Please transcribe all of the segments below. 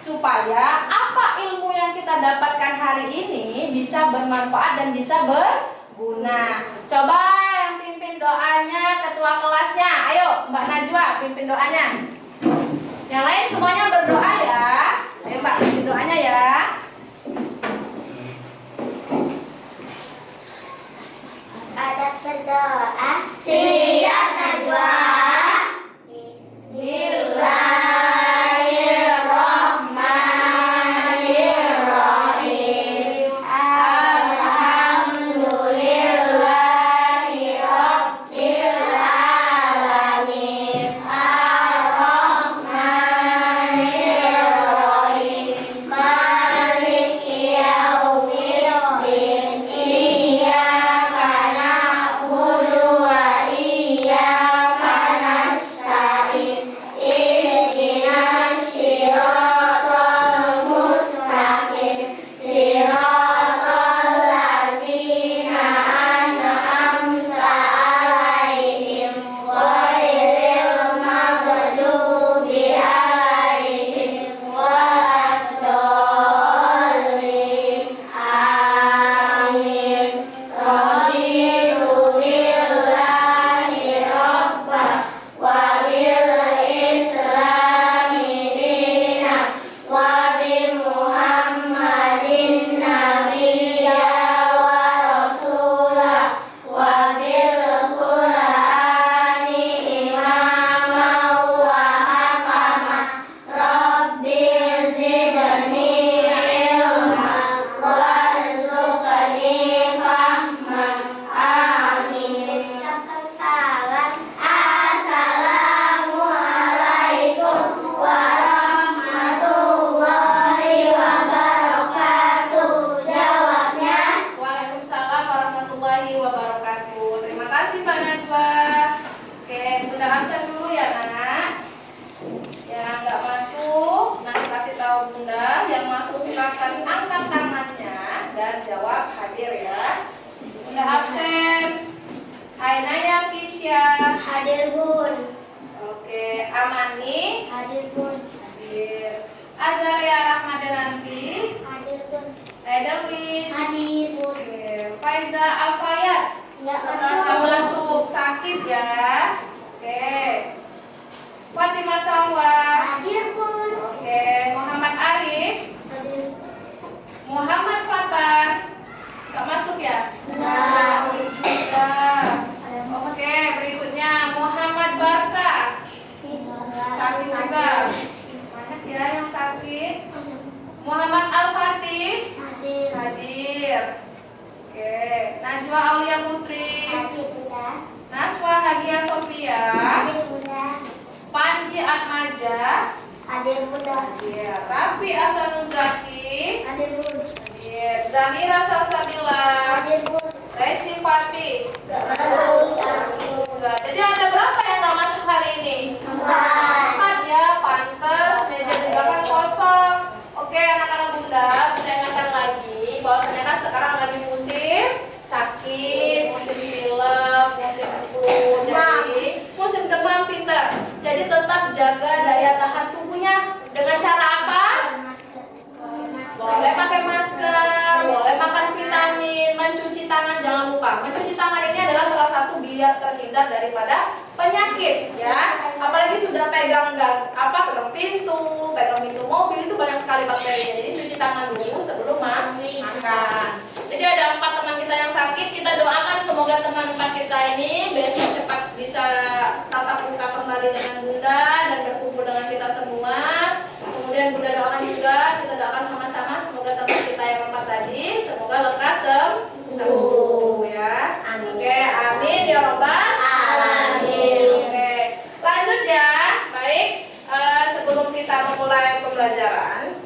supaya apa ilmu yang kita dapatkan hari ini bisa bermanfaat dan bisa berguna. Coba yang pimpin doanya ketua kelasnya. Ayo Mbak Najwa pimpin doanya. Yang lain semuanya berdoa ya. Ayo Mbak pimpin doanya ya. Ada berdoa. Siap Najwa. Bismillahirrahmanirrahim. Alhamdulillahi Rabbil Alamin. Ar-Rahmanirrahim. Maliki yaumiddin. Iyyaka na'budu wa iyyaka nasta'in. Ihdinas siratal mustaqim. Siratal ladzina an'amta 'alaihim ghairil maghdubi 'alaihim waladdallin. Amin. Raditu billahi rabban wa bil islami dinan wa bi Muhammadin nabiyya wa rasulah wa bil Qur'ani imaman wa hakama. Rabbi zidni ilman warzuqni fahman. Amin. Salam. Assalamualaikum warahmatullahi wabarakatuh. Jawabnya. Waalaikumsalam warahmatullahi wabarakatuh. Terima kasih Mbak Najwa. Oke, kita absen dulu ya nak. Yang nggak masuk nanti kasih tahu bunda. Yang masuk silakan angkat tangannya dan jawab hadir ya. Bunda absen. Ainaya Kisya. Hadir bun. Oke, Amani. Hadir bun. Hadir. Azalia Rahmadananti. Hadir bun. Edelwis. Hadir bun. Oke, Faiza Alfayat. Nggak Nggak masuk, sakit ya. Oke. Fatimah Salwa. Hadir bun. Oke, Muhammad Arif. Hadir. Muhammad Fatan. Nggak masuk ya? Nggak. Nggak. Oke, berikutnya Muhammad Barka. Sakit juga. Banyak ya yang sakit. Muhammad Al-Fatih. Hadir. Hadir. Oke, Najwa Aulia Putri. Hadir bunda. Naswa Hagia Sofia. Hadir bunda. Panji Atmaja. Hadir bunda. Hadir. Rafi Asanul Zaki. Hadir bun. Hadir. Zahira Salsabila. Hadir bun. Resi Fatih. Nggak masuk. Enggak. Jadi ada berapa yang nggak masuk hari ini? 4 ya, pantes. Meja di belakang kosong. Oke, anak-anak bunda ingatkan lagi bahwasanya kan sekarang lagi musim sakit, musim pilek, musim flu, jadi musim demam pinter. Jadi tetap jaga daya tahan tubuhnya dengan cara apa? Boleh pakai masker, boleh makan vitamin, mencuci tangan jangan lupa. Mencuci tangan ini adalah salah satu biar terhindar daripada penyakit ya. Apalagi sudah pegang pegang pintu mobil itu banyak sekali bakterinya. Jadi cuci tangan dulu sebelum makan. Jadi ada 4 teman kita yang sakit, kita doakan semoga teman 4 kita ini besok cepat bisa tatap muka kembali dengan bunda dan berkumpul dengan kita semua. Kemudian bunda doakan juga, kita doakan sama-sama semoga teman kita yang 4 tadi semoga lekas sembuh ya. Oke, amin ya robbal alamin. Oke, lanjut ya. Baik, sebelum kita memulai pembelajaran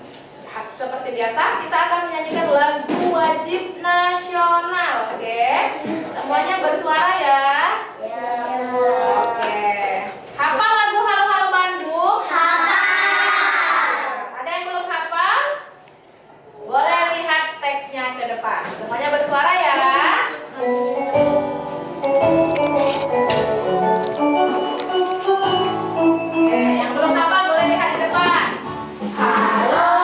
seperti biasa kita akan menyanyikan lagu wajib nasional. Oke, semuanya bersuara ya. Oke, hafal lagu Halo Halo Bandung? Hafal. Ada yang belum hafal? Boleh lihat teksnya ke depan. Semuanya bersuara ya. Yang belum hafal boleh lihat di depan. Halo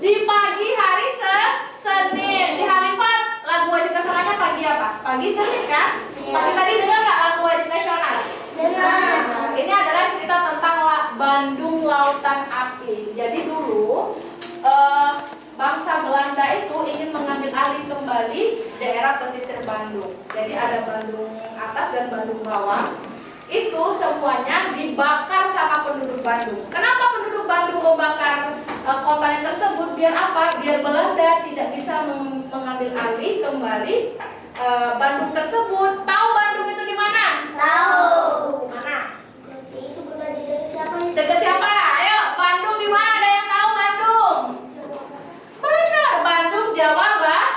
Di pagi hari Senin. Di Halifah lagu wajib nasionalnya pagi apa? Pagi Senin kan? Iya. Pagi tadi dengar nggak lagu wajib nasional? Dengar. Ini adalah cerita tentang Bandung Lautan Api. Jadi dulu bangsa Belanda itu ingin mengambil alih kembali daerah pesisir Bandung. Jadi ada Bandung atas dan Bandung bawah. Itu semuanya dibakar sama penduduk Bandung. Kenapa penduduk Bandung membakar kotanya tersebut? Biar apa? Biar Belanda tidak bisa mengambil alih kembali Bandung tersebut. Tahu Bandung itu di mana? Tahu. Mana? Itu bukan di dekat siapa? Dekat siapa? Ayo, Bandung di mana? Ada yang tahu Bandung? Benar, Bandung Jawa Barat.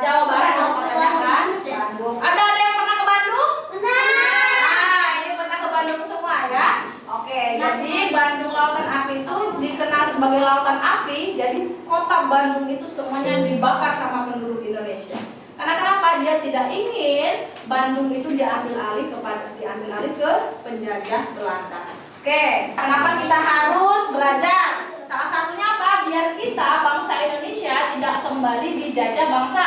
Jawa Barat dong kotanya kan? Bandung. Ada yang pernah ke Bandung? Nah, ini pernah ke Bandung semua ya. Oke, jadi Bandung Lautan Api itu dikenal sebagai lautan api. Jadi kota Bandung itu semuanya dibakar sama penduduk Indonesia. Karena kenapa? Dia tidak ingin Bandung itu diambil alih ke penjajah Belanda. Oke, kenapa kita harus belajar? Salah satunya apa? Biar kita bangsa Indonesia tidak kembali dijajah bangsa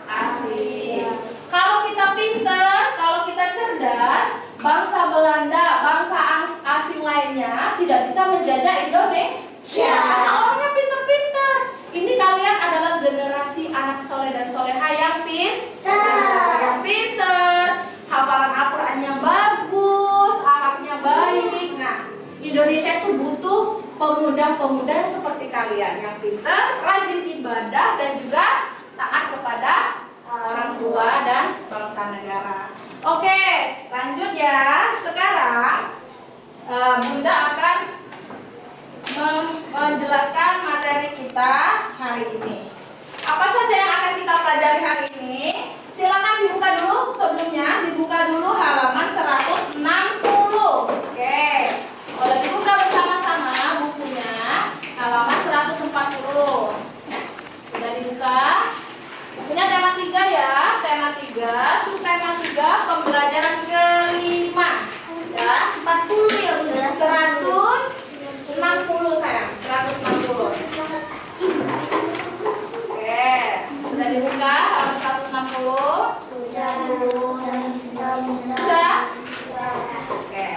asing. Kalau kita pinter, kalau kita cerdas, bangsa Belanda, bangsa asing lainnya tidak bisa menjajah Indonesia. Karena orangnya pinter-pinter. Ini kalian adalah generasi anak soleh dan soleha yang pinter, hafalan Al-Qur'annya bagus, akhlaknya baik. Nah, Indonesia itu butuh pemuda-pemuda seperti kalian yang pintar, rajin ibadah dan juga taat kepada orang tua dan bangsa negara. Oke, lanjut ya. Sekarang Bunda akan menjelaskan materi kita hari ini. Apa saja yang akan kita pelajari hari ini? Silakan dibuka dulu sebelumnya, dibuka dulu halaman 160. Oke. Boleh dibuka bersama-sama bukunya, halaman 140. Sudah dibuka? Bukunya tema 3 ya, tema 3, subtema 3, pembelajaran kelima. Ya, 40 ya Bunda. 160 sayang, 160. Oke, sudah dibuka halaman 160? Sudah? Oke.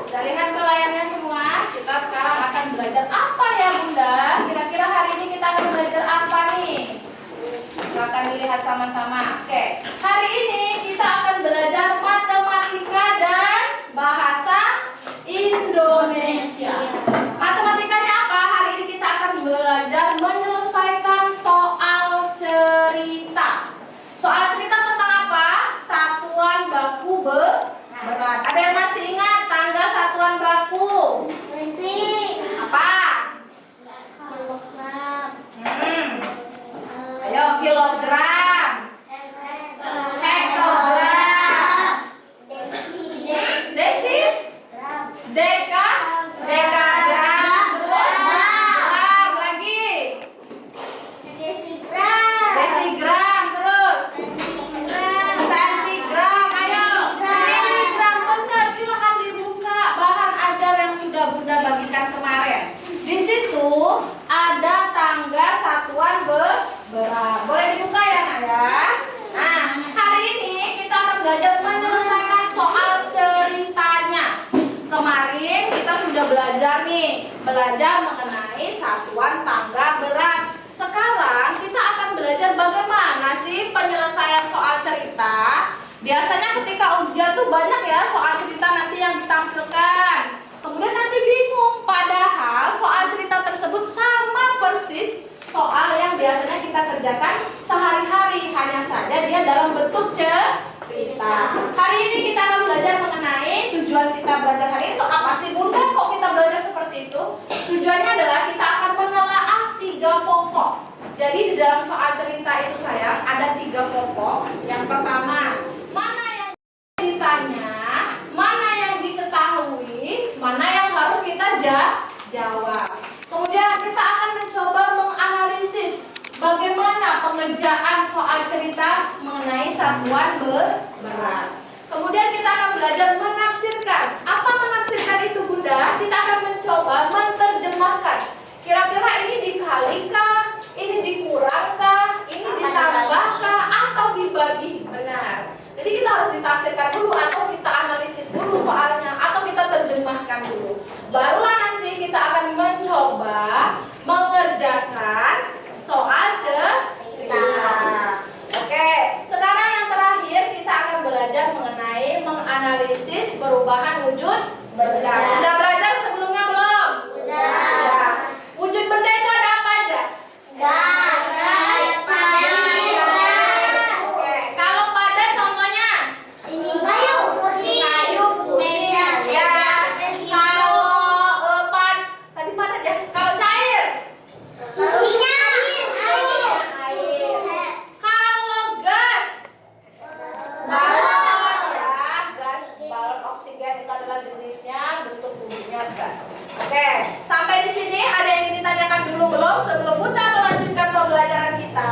Sudah lihat ke layarnya semua? Kita sekarang akan belajar apa ya Bunda? Kira-kira hari ini kita akan belajar apa nih? Silakan dilihat sama-sama. Oke, hari ini kita akan belajar matematika dan bahasa Indonesia. Matematikanya apa? Hari ini kita akan belajar menyelesaikan soal cerita. Soal cerita tentang apa? Satuan baku berat. Ada yang masih ingat tangga satuan baku? Apa? Ayo, kilogram, hektogram, desi, dekagram, terus gram lagi, desigram, terus sentigram, ayo, miligram, benar. Silahkan dibuka bahan ajar yang sudah Bunda bagikan kemarin. Di situ ada tangga satuan berat. Boleh dibuka ya Nak ya? Nah, hari ini kita akan belajar menyelesaikan soal ceritanya. Kemarin kita sudah belajar mengenai satuan tangga berat. Sekarang kita akan belajar bagaimana sih penyelesaian soal cerita. Biasanya ketika ujian tuh banyak ya soal cerita nanti yang ditampilkan. Kemudian nanti bingung, padahal soal cerita tersebut sama persis soal yang biasanya kita kerjakan sehari-hari, hanya saja dia dalam bentuk cerita. Hari ini kita akan belajar mengenai tujuan kita belajar hari ini itu apa sih Bunda? Kok kita belajar seperti itu? Tujuannya adalah kita akan menelaah 3 pokok. Jadi di dalam soal cerita itu sayang ada 3 pokok. Yang pertama, mana yang ditanya, mana yang diketahui, mana yang harus kita jawab. Kemudian kita akan mencoba menganalisis bagaimana pengerjaan soal cerita mengenai satuan berat. Kemudian kita akan belajar menafsirkan. Apa menafsirkan itu Bunda? Kita akan mencoba menerjemahkan. Kira-kira ini Jadi kita harus ditafsirkan dulu atau kita analisis dulu soalnya atau kita terjemahkan dulu. Barulah nanti kita akan mencoba mengerjakan soal cerita. Oke, sekarang yang terakhir kita akan belajar mengenai menganalisis perubahan wujud benda. Sudah belajar sebelumnya belum? Sudah. Wujud benda itu ada apa aja? Gas, air, Oke, kalau pada contohnya ini kayu, kursi, meja, ya. Kalau tadi padat ya. Kalau cair, susunya, air. Kalau gas, balon ya, gas balon oksigen itu adalah jenisnya, bentuk tubuhnya gas. Oke, sampai di sini ada yang ingin ditanyakan dulu belum sebelum Bunda melanjutkan pembelajaran kita?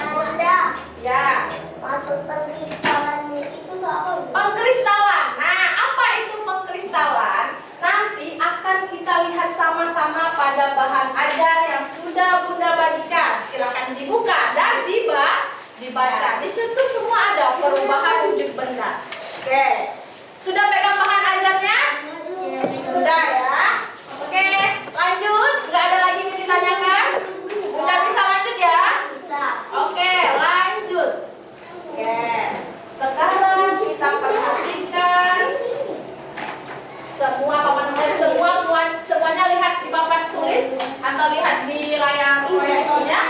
Bunda, Ya, masuk pengkristalan itu tuh apa? pengkristalan. Nah, apa itu pengkristalan? Nanti akan kita lihat sama-sama pada bahan ajar yang sudah Bunda bagikan. Silakan dibuka dan dibaca. Di situ semua ada perubahan wujud benda. Oke, sudah pegang bahan ajarnya? Sudah ya. Oke, lanjut. Nggak ada lagi yang ditanyakan? Bunda bisa lanjut ya? Bisa. Oke, lanjut. Oke, sekarang kita perhatikan semuanya lihat di papan tulis atau lihat di layar proyektornya.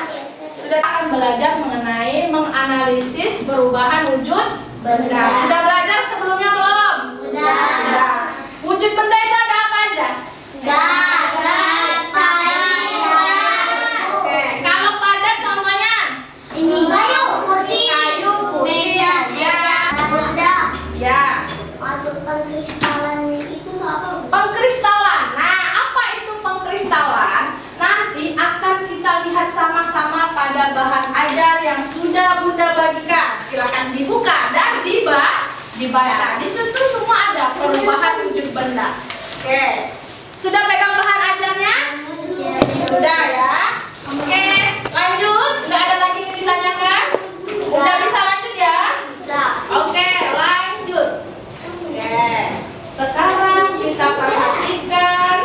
Sudah akan belajar mengenai menganalisis perubahan wujud benda. Sudah belajar sebelumnya belum? Sudah. Wujud benda itu ada apa aja? Gas, air, Oke, kalau pada contohnya ini kayu, kursi, meja, ya. Bunda, Ya. masuk pengkristalan itu tuh apa? Pengkristalan. Nah, apa itu pengkristalan? Nanti akan kita lihat sama-sama pada bahan ajar yang sudah Bunda bagikan. Silakan dibuka dan dibaca. Di situ semua ada perubahan wujud benda. Oke. Sudah pegang bahan ajarnya? Sudah ya. Oke, lanjut. Nggak ada lagi yang ditanyakan? Bunda bisa lanjut ya? Bisa. Oke, lanjut. Oke, sekarang kita perhatikan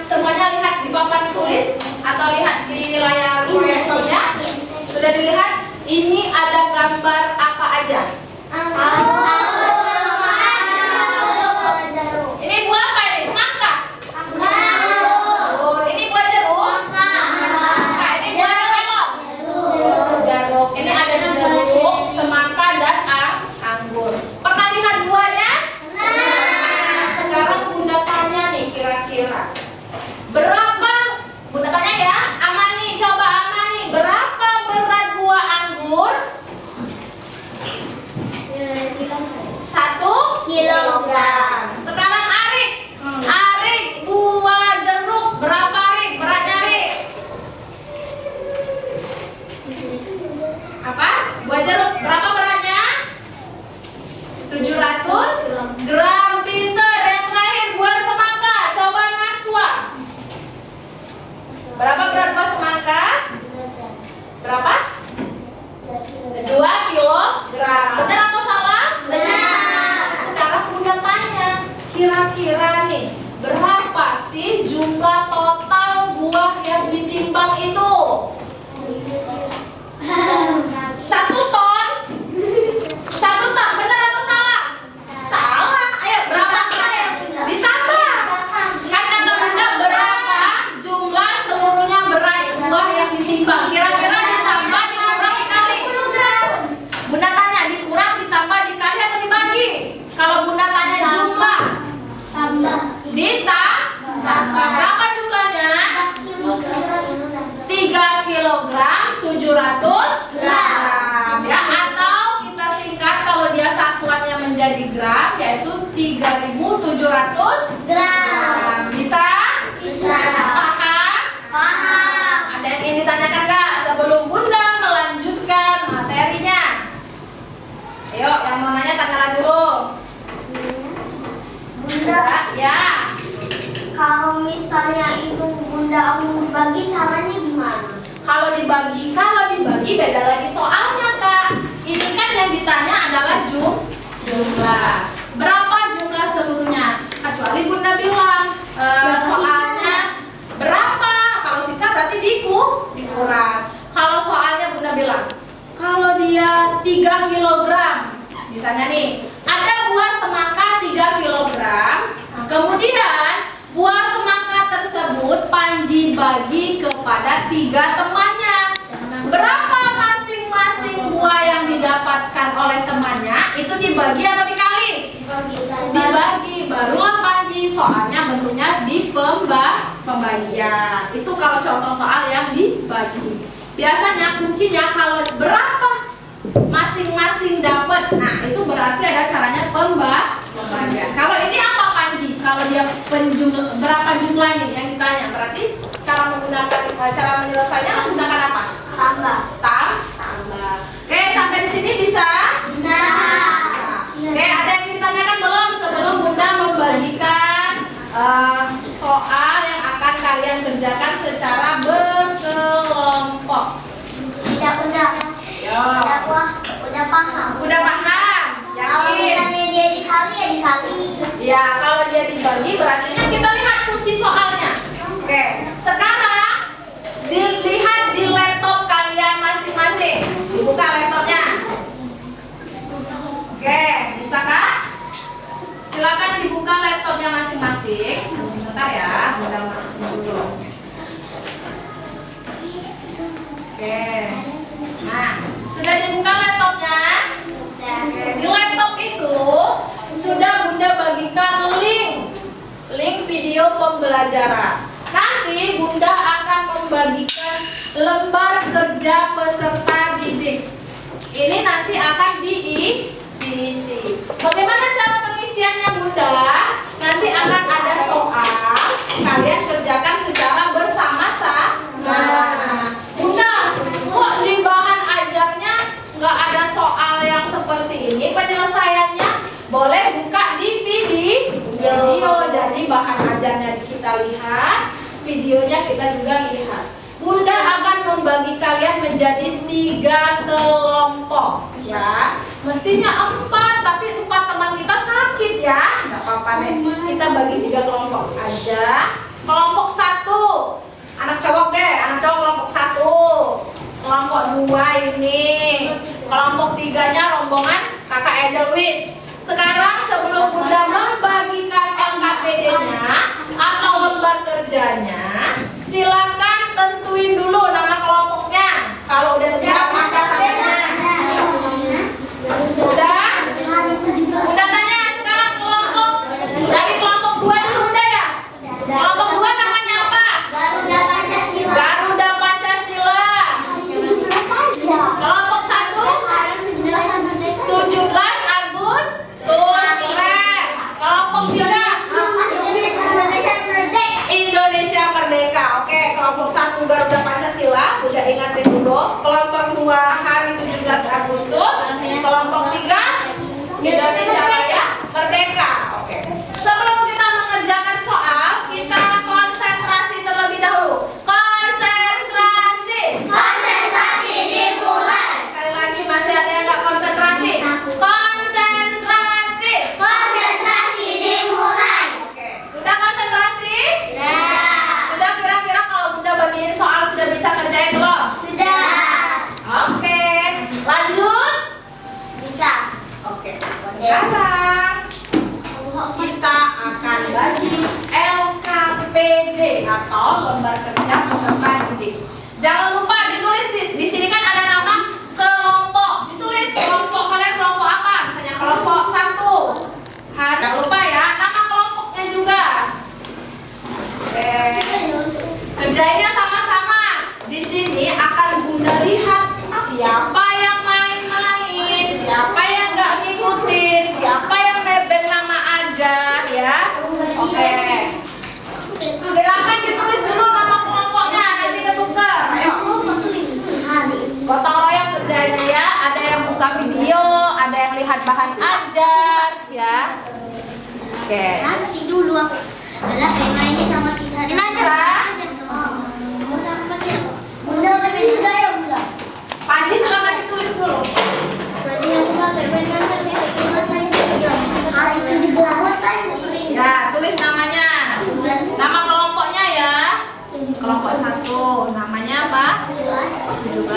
semuanya lihat di papan tulis atau lihat di layar proyektornya. Sudah dilihat? Ini ada gambar apa aja? Ini buah apa ini? Semangka. Oh, ini buah jeruk. Nah, ini buah melon. Jeruk. Ini ada jeruk, semangka dan anggur. Pernah lihat buahnya? Nah, sekarang Bunda tanya nih kira-kira berapa? Bunda tanya ya, Amani, coba Amani, berapa berat buah anggur? 1 kilogram. Sekarang Arik, buah jeruk berapa Arik? Beratnya Arik? Apa? Buah jeruk berapa beratnya? 700 gram. Pinter. Yang terakhir buah semangka. Coba Naswa. Berapa berat buah semangka? Berapa? 2 kilogram. Benar atau salah? Benar. Sekarang Bunda tanya, kira-kira nih berapa sih jumlah total buah yang ditimbang itu? 1 ton? 1 ton, benar atau salah? Salah. Ayo, berapa kali? Ditambah. Kan kata Bunda berapa jumlah seluruhnya berat buah yang ditimbang? Kira-kira ditambah, dikurang, dikali? Bunda tanya dikurang, ditambah, dikali atau dibagi? Kalau Bunda tanya jumlah, ditambah. Berapa jumlahnya? 3 kilogram 700 gram ya, atau kita singkat kalau dia satuannya menjadi gram yaitu 3.700 gram. Bisa? Paham? Ada yang ingin ditanyakan nggak sebelum Bunda melanjutkan materinya? Ayo, yang mau nanya tanyalah dulu. Bunda, Ya. kalau misalnya itu Bunda mau bagi caranya gimana? Kalau dibagi beda lagi soalnya Kak. Ini kan yang ditanya adalah jumlah. Berapa jumlah seluruhnya? Kecuali Bunda bilang soalnya berapa? Kalau sisa berarti dikurang. Kalau soalnya Bunda bilang kalau dia 3 kilogram, misalnya nih, ada buah semangka 3 kilogram, kemudian buah semangka tersebut Panji bagi kepada 3 temannya. Berapa masing-masing buah yang didapatkan oleh temannya? Itu dibagi atau dikali? Dibagi, barulah Panji, soalnya bentuknya di pembagian. Itu kalau contoh soal yang dibagi. Biasanya kuncinya kalau berapa masing-masing dapat, nah itu berarti ada caranya pembagian. Kalau ini apa Panji? Kalau dia berapa jumlah ini yang ditanya, berarti cara menyelesainya menggunakan apa? Tambah. Oke, sampai di sini bisa? Bisa. Oke, ada yang ditanyakan belum sebelum Bunda membagikan soal yang akan kalian kerjakan secara berkelompok? Udah paham. Udah paham? Kalau Yakin? misalnya dia dikali ya dikali. Ya, kalau dia dibagi berarti kita lihat kunci soalnya. Oke, sekarang dilihat di laptop kalian masing-masing. Dibuka laptopnya. Oke, bisa Kak? Silakan dibuka laptopnya masing-masing. Tunggu sebentar ya, Bunda masukin dulu. Oke. Nah, sudah dibuka laptopnya? Oke, di laptop itu sudah Bunda bagikan link video pembelajaran. Nanti Bunda akan membagikan lembar kerja peserta didik. Ini nanti akan diisi. Bagaimana cara pengisiannya Bunda? Nanti akan ada soal, kalian kerjakan secara bersama-sama. Bunda, kok di bahan ajarnya nggak ada soal yang seperti ini? Penyelesaiannya boleh buka di video. Jadi bahan ajarnya kita lihat, videonya kita juga lihat. Bunda akan membagi kalian menjadi 3 kelompok, ya. Mestinya 4, tapi 4 teman kita sakit ya. Nggak apa-apa nih. Kita bagi 3 kelompok aja. Kelompok 1, anak cowok deh. Anak cowok kelompok 1. Kelompok 2 ini. Kelompok 3-nya rombongan Kakak Edelwis. Sekarang sebelum Bunda membagikan LKPD-nya atau lembar kerjanya, silakan tentuin dulu nama kelompoknya. Kalau udah siap angkat tangannya. Udah? Bunda tanya sekarang kelompok dari kelompok 2 dulu udah ya? Kelompok 2 namanya apa? Garuda Pancasila. Kelompok 1 17 Agustus. Keren. Kelompok 3 Indonesia Merdeka. Oke, kelompok 1 Garuda Pancasila, udah ingatin dulu. Kelompok 2 hari 17 Agustus. Kelompok 3 Indonesia Raya Merdeka. Oke. Sebelum kita mengerjakan soal, kita konsentrasi terlebih dahulu. Konsentrasi dimulai. Sekali lagi masih ada yang nggak konsentrasi. Konsentrasi dimulai. Oke, sudah konsentrasi? Sudah kira-kira kalau Bunda bagiin soal sudah bisa kerjain belum? Oke, lanjut. Bisa. Oke, sekarang kita akan bagi LKPD atau lembar kerja peserta didik. Jangan lupa ditulis di sini kan ada nama kelompok. Ditulis kelompok kalian kelompok apa? Misalnya kelompok 1. Jangan lupa ya nama kelompoknya juga. Oke. Kerjanya sama-sama. Di sini akan Bunda lihat siapa yang main-main, siapa yang nggak ngikutin, siapa yang nebeng nama aja, ya. Oke. Silakan ditulis dulu nama kelompoknya, nanti ketukar. Ayo. Gotong royong kerjanya ya. Ada yang buka video, ada yang lihat bahan ajar, ya. Oke. Nanti dulu aku. Adalah pena ini sama kita. Bisa. Udah bagi juga kelompok 1. Namanya apa? 17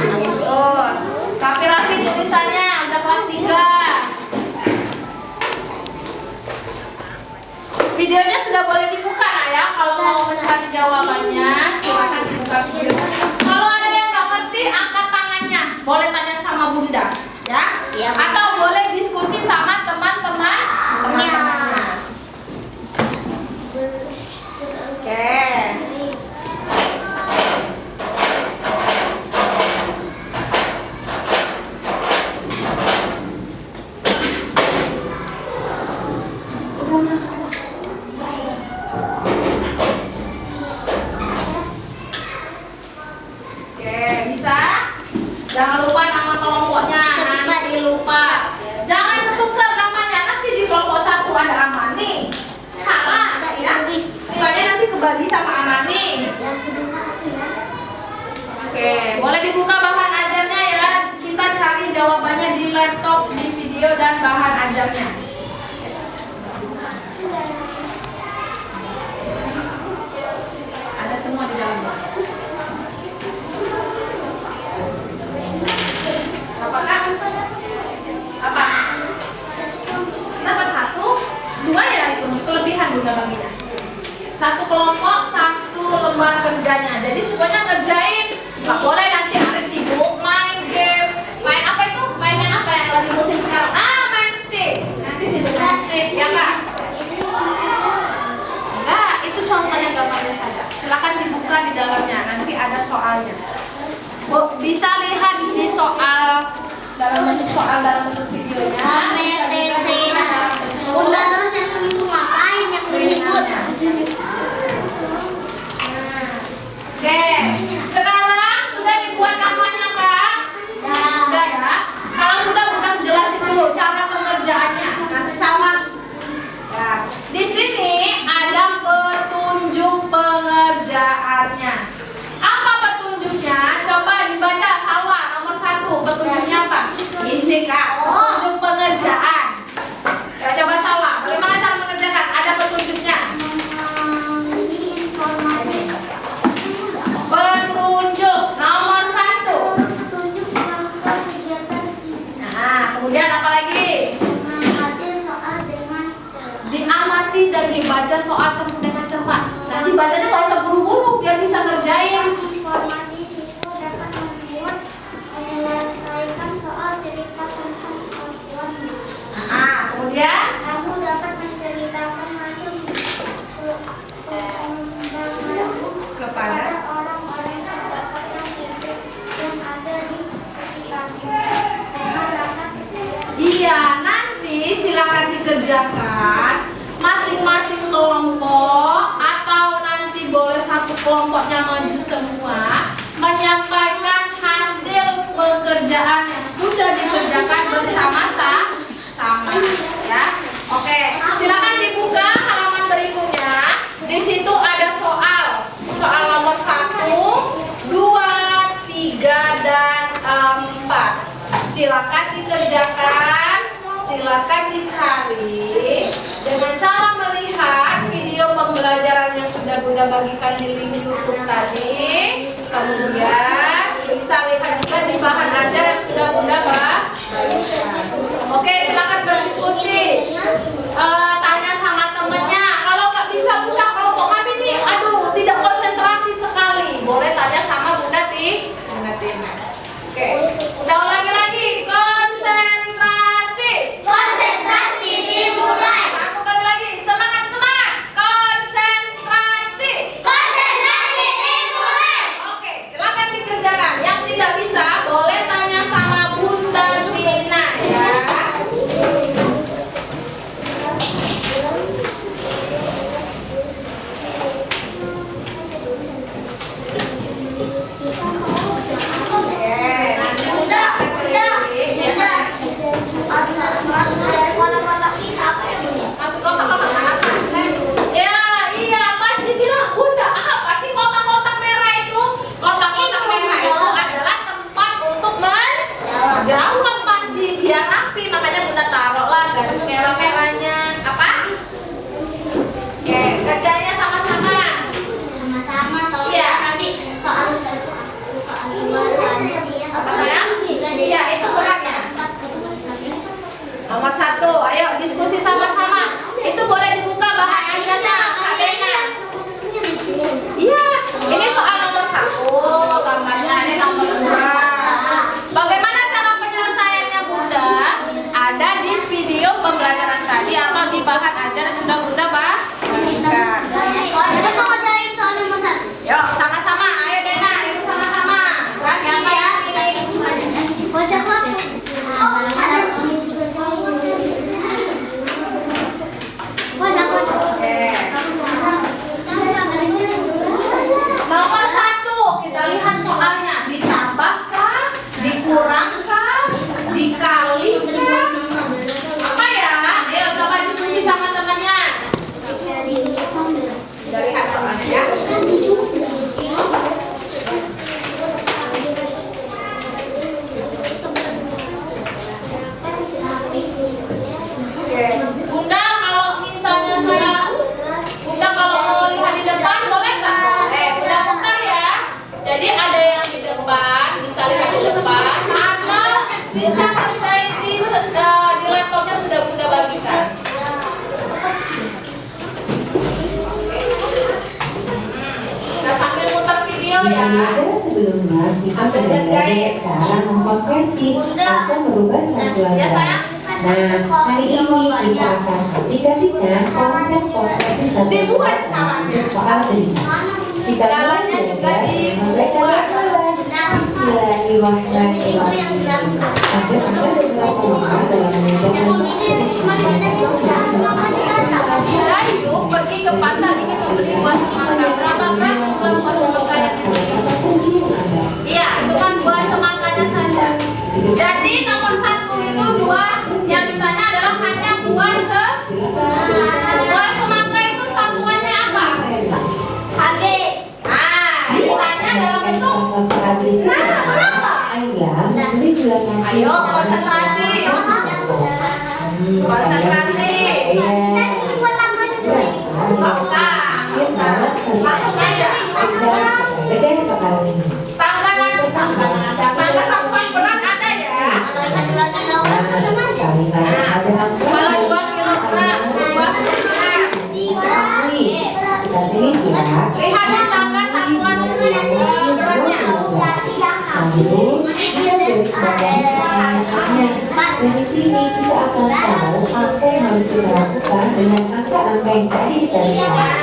Agustus. Rapi-rapi tulisannya, udah kelas 3. Videonya sudah boleh dibuka nak ya. Kalau mau mencari jawabannya silakan dibuka video. Kalau ada yang nggak ngerti angkat tangannya, boleh tanya sama bunda ya. Iya, Bu. Atau boleh diskusi sama teman-temannya. Oke. Oke, bisa? Jangan lupa nama kelompoknya, nanti lupa. Jangan ketukar namanya, nanti di kelompok 1 ada Amani. Salah, ya. Nilainya nanti kebagi sama Amani. Oke, boleh dibuka bahan ajarnya ya. Kita cari jawabannya di laptop, di video dan bahan ajarnya. Ada semua di dalamnya. Apakah? Apa? Kenapa 1? 2 ya itu kelebihan bunda baginya. 1 kelompok 1 lembar kerjanya. Jadi semuanya ngerjain. Nggak boleh nanti Arif sibuk main game. Main apa itu? Mainnya apa yang lagi musim sekarang? Main stick. Nanti sibuk main stick ya kak? Enggak, itu contohnya gambarnya saja. Silakan dibuka di dalamnya. Nanti ada soalnya. Bisa lihat di soal dalam bentuk videonya. Bunda terus yang itu ngapain yang berikut? Oke, sekarang sudah dibuat namanya kak? Sudah ya. Kalau sudah bunda jelasin dulu cara pengerjaannya. Nanti salah. Ya. Di sini ada petunjuk pengerjaannya. Apa petunjuknya? Coba dibaca Salwa nomor 1. Petunjuknya apa? Ini kak, petunjuk pengerjaan. Ya, coba Salwa, bagaimana cara mengerjakan? Ada petunjuknya. Petunjuk nomor 1. Nah, kemudian apa lagi? Diamati dan dibaca soal dengan cepat. Nah, dibacanya nggak usah buru-buru biar bisa ngerjain. Informasi siswa dapat membuat menyelesaikan soal cerita tentang kemampuan. Nah, kemudian Kamu dapat menceritakan hasil pengembanganmu kepada orang-orang terdekat yang hidup yang ada di sekitarmu. Kamu dapat iya, nanti silakan dikerjakan masing-masing kelompok atau nanti boleh satu kelompoknya maju semua menyampaikan hasil pekerjaan yang sudah dikerjakan bersama-sama ya. Oke, silakan dibuka halaman berikutnya. Di situ ada soal nomor 1, 2, 3 dan 4. Silakan dikerjakan, silakan dicari dengan cara melihat video pembelajaran yang sudah bunda bagikan di link YouTube tadi. Kemudian bisa lihat juga di bahan ajar yang sudah bunda bagikan. Oke, silakan berdiskusi. Tanya sama temennya. Kalau nggak bisa bunda, kelompok kami nih, aduh tidak konsentrasi sekali. Boleh tanya sama bunda Tina. Oke, bunda ulangi lagi. Konsentrasi. konsentrasi dimulai. Satu kali lagi, semangat. Konsentrasi. Konsentrasi dimulai. Oke, silakan dikerjakan. Yang tidak bisa boleh tanya sama bunda Tina ya. video ya. Sebelumnya bisa Sampai belajar ngerjain. cara mengkonversi atau merubah satuan Ya, data. sayang. Nah, hari ini kita akan aplikasikan konsep konversi satuan Dibuat data caranya. soal cerita. Kita Jalannya juga dibuat. Bismillahirrahmanirrahim. Ada beberapa lama dalam Kita itu pergi ke pasar ingin membeli buah semangka. Berapakah jumlah buah semangka yang dibeli? Iya, cuma buah semangkanya saja. Jadi nomor 1 itu 2 yang ditanya adalah hanya buah semangka itu satuannya apa? Harga. Ditanya dalam bentuk. Berapa? Ayo konsentrasi. Konsentrasi. Nggak usah. Langsung aja. Tangga satuan berat ada ya. Kalau 2 kilogram, 2 kilogram. Lihat di tangga satuan beratnya. Dari sini kita akan tahu apa yang harus kita lakukan dengan angka-angka yang tadi ditarikan.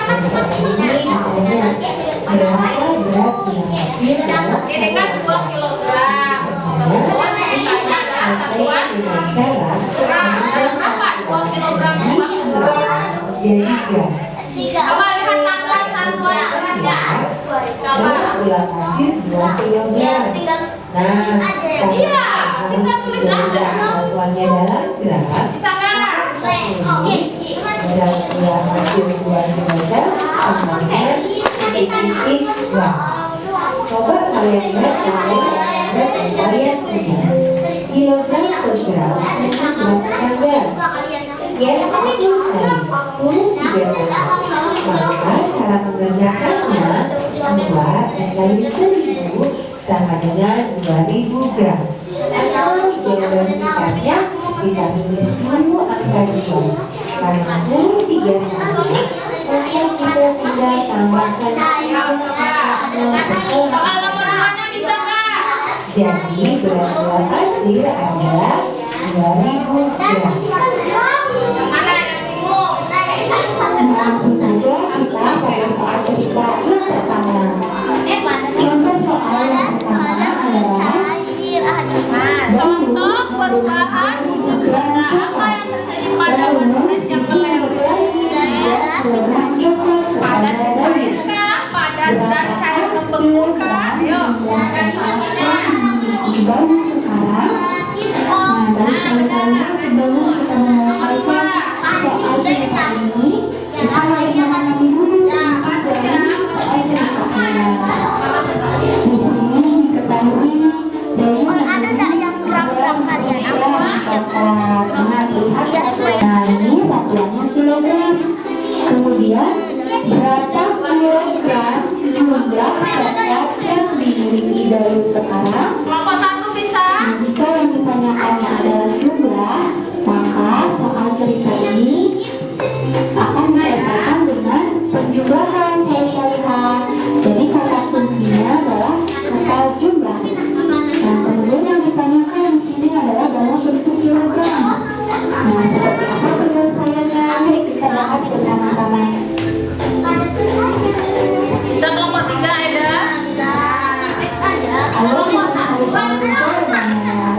Ini adanya berapa berat yang hasil Ini kan 2 kilogram. Terus ditanya adalah satuan gram. Berapa 2 kilogram? Coba lihat tangga satuan beratnya. Coba. Iya, kita tulis aja. Satuannya dalam gram. Bisa nggak? Coba kalian lihat variasinya. Kilogram per gram ya betul sekali. Kurus juga maka cara mengerjakannya membuat kali 1000 sama dengan 2000 gram. Atau geometrikanya kita tulis dulu angka 2 karena 3 kita tinggal tambahkan Soal nomor 2-nya bisa nggak? jadi berat buah hasil adalah 2000 gram. Yang mana yang bingung? Langsung saja kita pada soal cerita yang pertama. Contoh soal yang pertama adalah Contoh perubahan wujud benda apa yang terjadi pada batu es yang meleleh? Padat dan cair kah? Padat dan cair membeku kah? Ayo, dan contohnya. baru sekarang. Nah, dari saya sebelum kita memulai soal cerita ini, kita harus memahami dulu soal cerita. Di sini diketahui dari nah ini satuannya kilogram. Kemudian berapa kilogram jumlah zat yang dimiliki Dayu sekarang? Kelompok 1 bisa? Jika yang ditanyakannya adalah jumlah, maka soal cerita ini akan diselesaikan dengan penjumlahan. Saya lihat. Jadi kata kuncinya adalah kata jumlah. Nah, kemudian yang ditanyakan di sini adalah dalam bentuk kilogram. Nah, seperti apa penyelesaiannya? Ayo kita bahas bersama-sama. Bisa kelompok 3, Eda? Kalau kita harus menentukan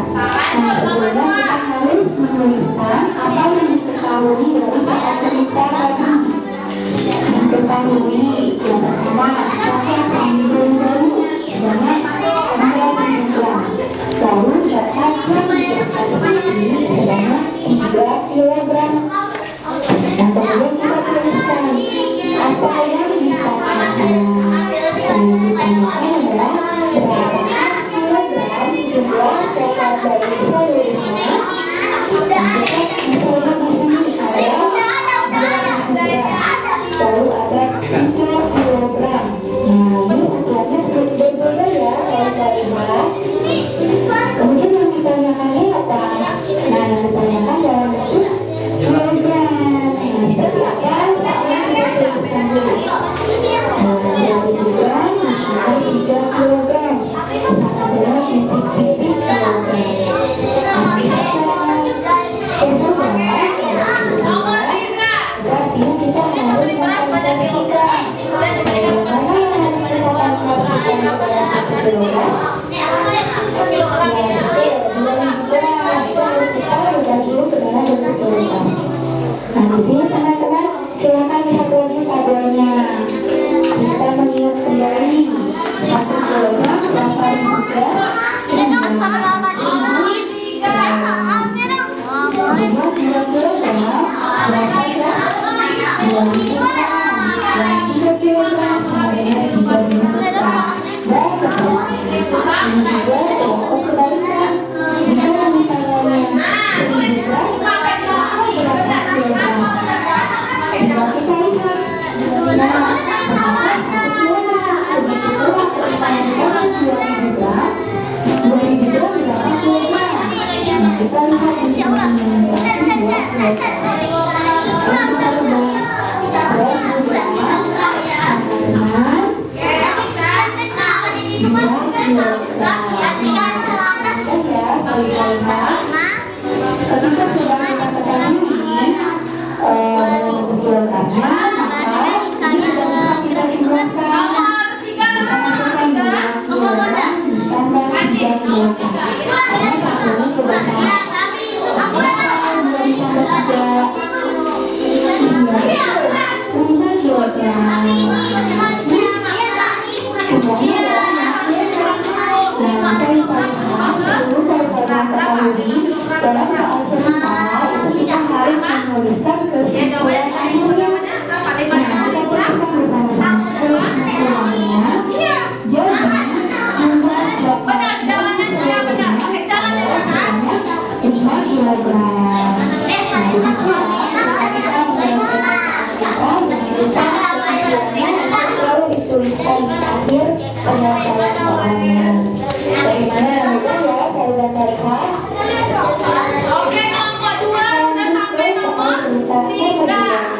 sebelumnya kita harus menuliskan apa yang diketahui dari soal cerita tadi. Diketahui yang pertama pakai pembunuh baru dengan 2 kilogram. Lalu data yang diketahui sebanyak 3 kilogram. Dan kemudian kita tuliskan apa yang dikatakan. Selanjutnya adalah berapa kilogram jumlah total dari seluruhnya. Lalu ada 3 kilogram. Nah, ini satuannya berbeda ya kalau cari berat. Kemudian yang ditanyakannya apa? Nah, yang ditanyakan dalam bentuk kilogram. berapa sih sebenarnya? Kilogram ini nanti. Nah, di sini teman-teman silakan lihat lagi tabelnya. Kita mengingat kembali 1 kilogram berapa juga. Dalam soal cerita itu kita harus menuliskan kesimpulan akhirnya. Nah, kita bersama-sama ulanginya. Jadi membuat Benar, jalannya siap benar. Pakai jalan ya kan? 5 kilogram. Nah, itu kita menyelesaikan lalu dituliskan di akhir penyelesaian soalnya. Bagaimana mudah ya, saya udah carikan. Oke, nomor 2 sudah sampai nomor 3.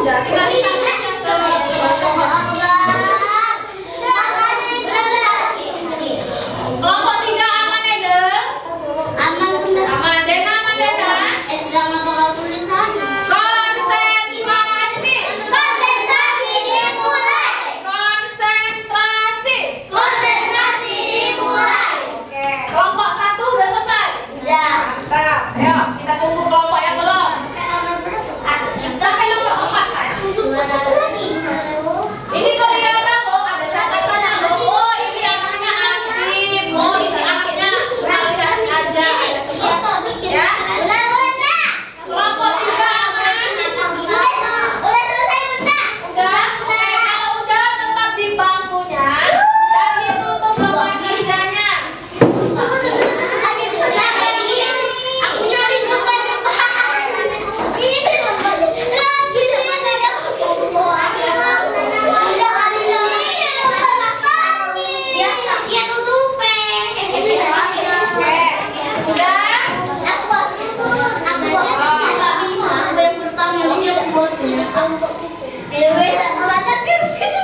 Udah, tinggal disambung yang ke kelompok 3 aman ya, Del? Aman, Dena, aman, Dena. Konsentrasi. Konsentrasi. Oke, kelompok 1 udah selesai. Mantap. Ayo, kita tunggu kelompok yang belum. Sampai nomor 4 sayang. Ini kelihatan loh, ada catatannya loh. Oh, ini anaknya aktif. Oh, ini anaknya lihat aja ada semua. Ya. Kelompok 3 aman. Udah. Oke, kalau udah tetap di bangkunya dan ditutup lembar kerjanya.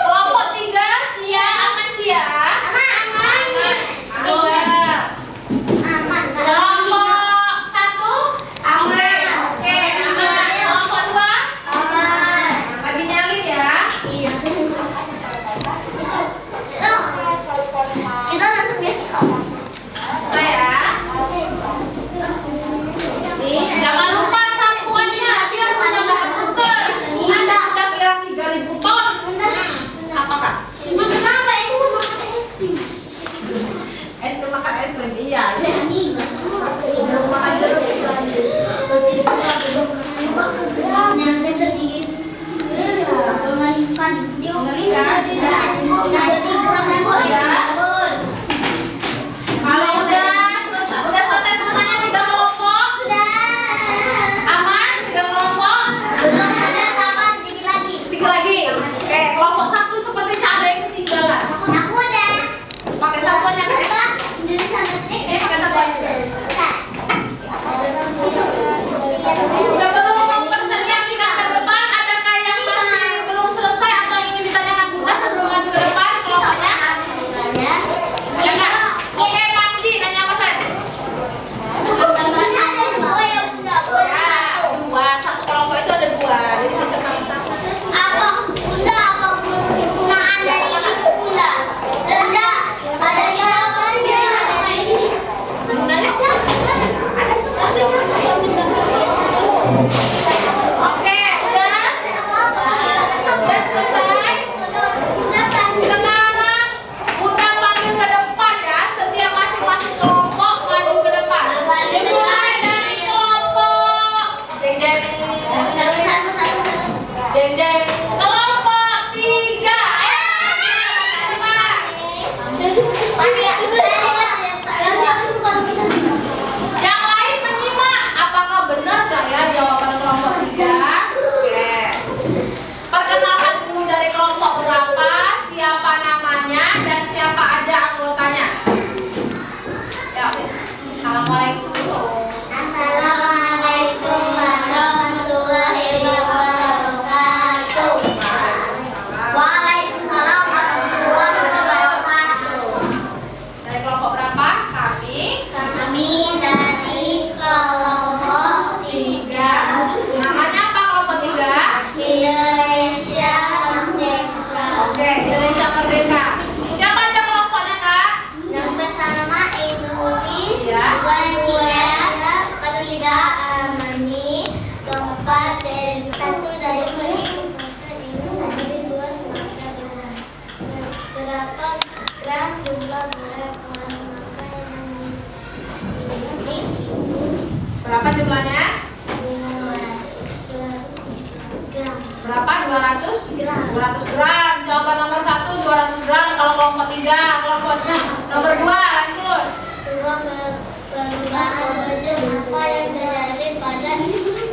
Kelompok 3, Cia, aman Cia? Aman. Kelompok 1, aman. Oke, aman. Kelompok 2, lagi nyalin ya. Saya. Jangan lupa satuannya biar mudah nggak ketuker. Anda udah kira 3.000 ton. Apa kak? Es krim makan es krim iya. Makan jeruk bisa. Kalau udah selesai semuanya 3 kelompok. Aman 3 kelompok. 3 lagi. Oke, kelompok 1 sepertinya ada yang ketinggalan. Pakai satuannya kan? Pakai satuannya. Sebelum mempresentasikan ke depan, adakah yang masih belum selesai atau ingin ditanyakan Bunda sebelum maju ke depan kelompoknya? Ya enggak? Oke, Panji, nanya apa saya? Ya, 2. Satu kelompok itu ada 2, jadi bisa sama-sama. Bundanya ada semua jawabannya. Oke, udah selesai. Sekarang Bunda panggil ke depan ya, setiap masing-masing kelompok maju ke depan. Mulai dari kelompok jeng-jeng kelompok 3. Yang lain menyimak, apakah benar gak ya jawaban kelompok 3? Oke. Perkenalkan dulu dari kelompok berapa, siapa namanya, dan siapa aja anggotanya. Ya, assalamualaikum dulu. Assalamualaikum warahmatullahi wabarakatuh. Waalaikumsalam warahmatullahi wabarakatuh. Dari kelompok berapa? Kami dari kelompok 3. Namanya apa kelompok 3? Indonesia Merdeka. Oke, Indonesia Merdeka. Siapa aja kelompoknya kak? Yang pertama Indonesia, Ya. kedua ketiga Amani, keempat dan satu dari Bahasa Ibu, dari 2 Sumatera Barat. Berapa gram jumlah berat maka yang dimiliki Berapa jumlahnya? 200 gram. Berapa? 200? Gram. 200 gram. Jawaban nomor 1 200 gram kalau kelompok 3. Kelompok nomor 2 lanjut. Dua perubahan wajah apa yang terjadi pada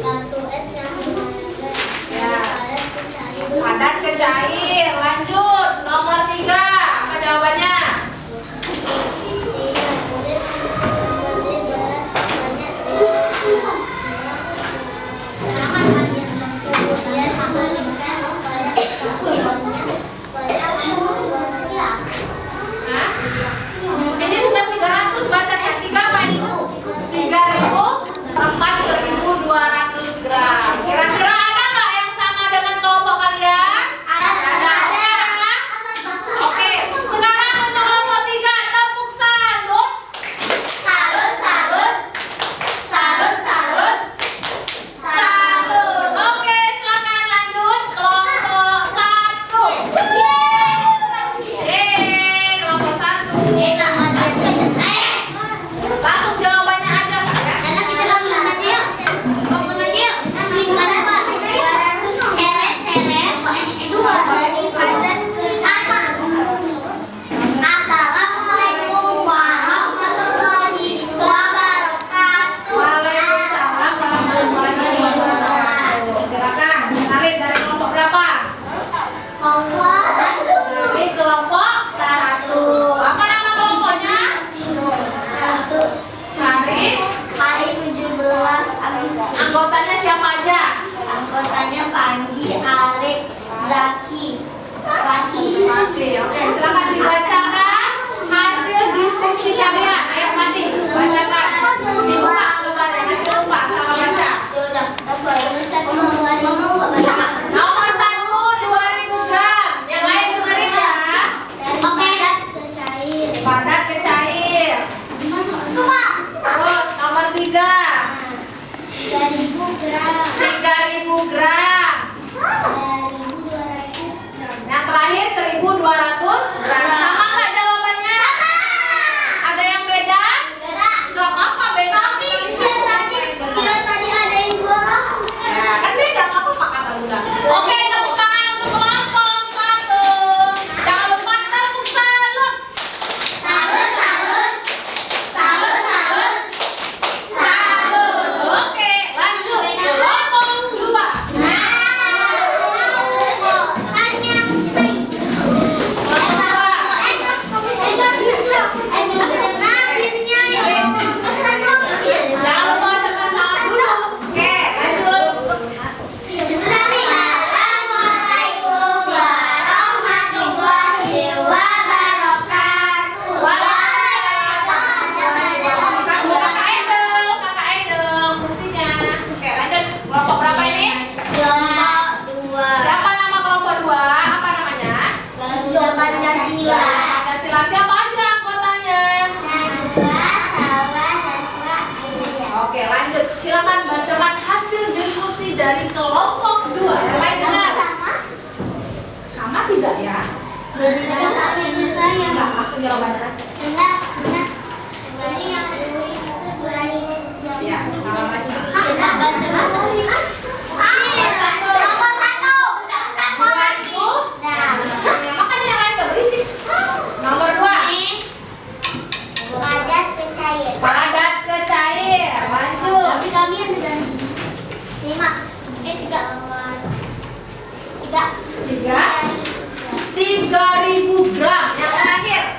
batu es yang mengalir Ya. pada cair. Padat ke cair. Lanjut. Nomor 3. Apa jawabannya? Membeli beras sebanyak 2 kemudian kemudian kembalikan Kelompok 1. Dari kelompok 1. Apa nama kelompoknya? Hari 17 Agustus. Anggotanya siapa aja? Anggotanya Panji, Arif, Zaki, Fatih. Oke, silakan dibacakan hasil diskusi kalian. Ayo Mati, bacakan. Dibuka lembarnya, nanti lupa salah baca. Nomor 1 2000 gram. Yang lain dengerin ya. Padat ke cair. Terus nomor 3 3000 gram. Yang terakhir 1200 gram. Sama nggak jawabannya? Ada yang beda? Nggak apa-apa, beda. Ya, kan beda, nggak apa-apa kata Bunda. Oke, tepuk tangan untuk kelompok 1. Jangan lupa tepuk salut. Salut. Oke, lanjut kelompok 2. Jangan lupa ucapkan salam dulu. Oke, lanjut. Kakak Edel, kursinya. Oke, lanjut. Kelompok berapa ini? Siapa nama kelompok 2? Apa namanya? Pancasila. Siapa aja anggotanya? Oke, lanjut. Silakan bacakan hasil diskusi dari kelompok 2. Yang lain dengar. Sama tidak ya? Enggak, langsung jawabannya aja. Ya, salah baca. Makanya yang lain gak berisik. Nomor 2. Padat ke cair. Lanjut. 3000 gram. Yang terakhir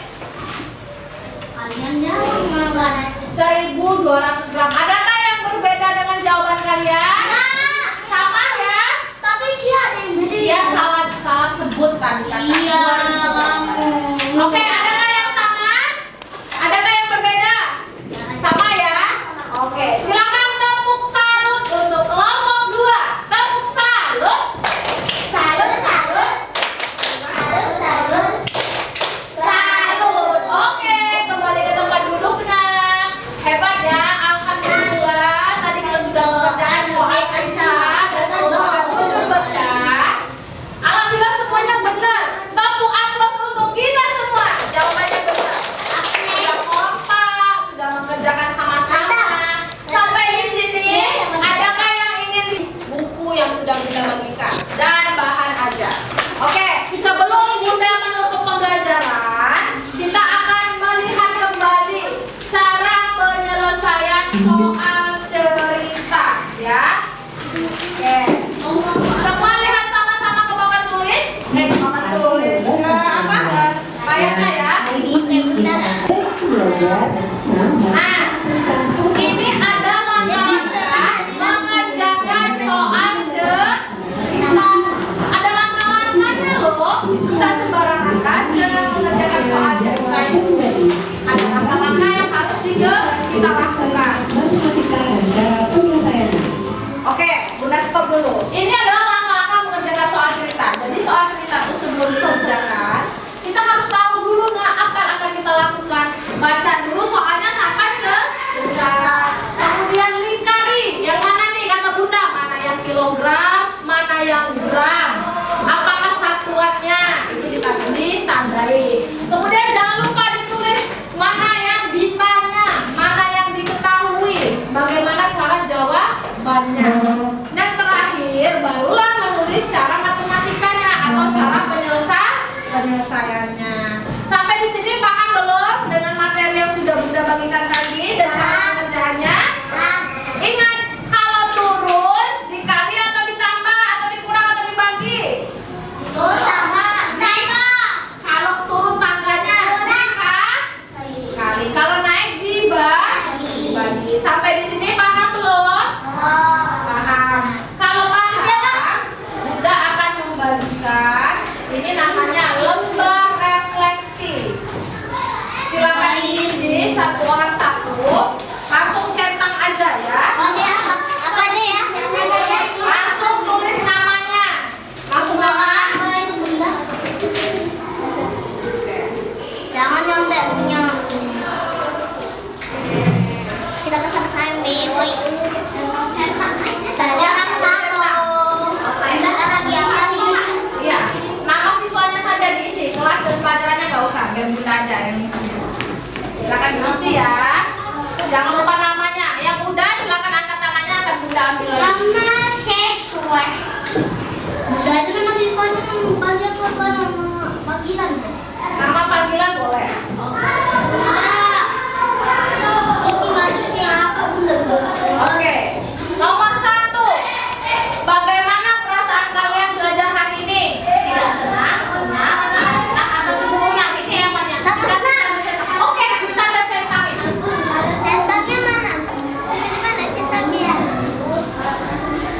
1200 gram. Adakah yang berbeda dengan jawaban kalian? Sama ya? Cia salah sebut tadi kata. Oke, adakah yang sama? Adakah yang berbeda? Sama ya? Oke, silakan tepuk salut untuk kelompok 2. Tepuk salut. Salut. Oke, kembali ke tempat duduknya. Hebat ya, alhamdulillah. Tadi kita sudah mengerjakan soal Pancasila dan perubahan wujud benda. Alhamdulillah semuanya benar. Ini namanya lembar refleksi. Silakan diisi satu orang satu. Langsung centang aja ya. Apa aja ya? Langsung tulis namanya. Langsung nama. Jangan nyontek punya. Kita kesan-kesan deh, woi. Saya orang satu. Iya. Nama siswanya saja diisi. Kelas dan pelajarannya nggak usah. Biar Bunda aja yang isi. Silakan diisi ya. Jangan lupa namanya. Yang udah silakan angkat tangannya akan Bunda ambil lagi. Nama siswa. Udah itu nama siswanya panggil apa nama panggilan? Nama panggilan boleh. Ini maksudnya apa Bunda? Oke. Nomor 1. Bagaimana perasaan kalian belajar hari ini? Tidak senang, senang, sangat senang, atau cukup senang? Ini yang mana? Sangat senang. Oke, kita ada centangin. Centangnya mana? Ini mana centangnya?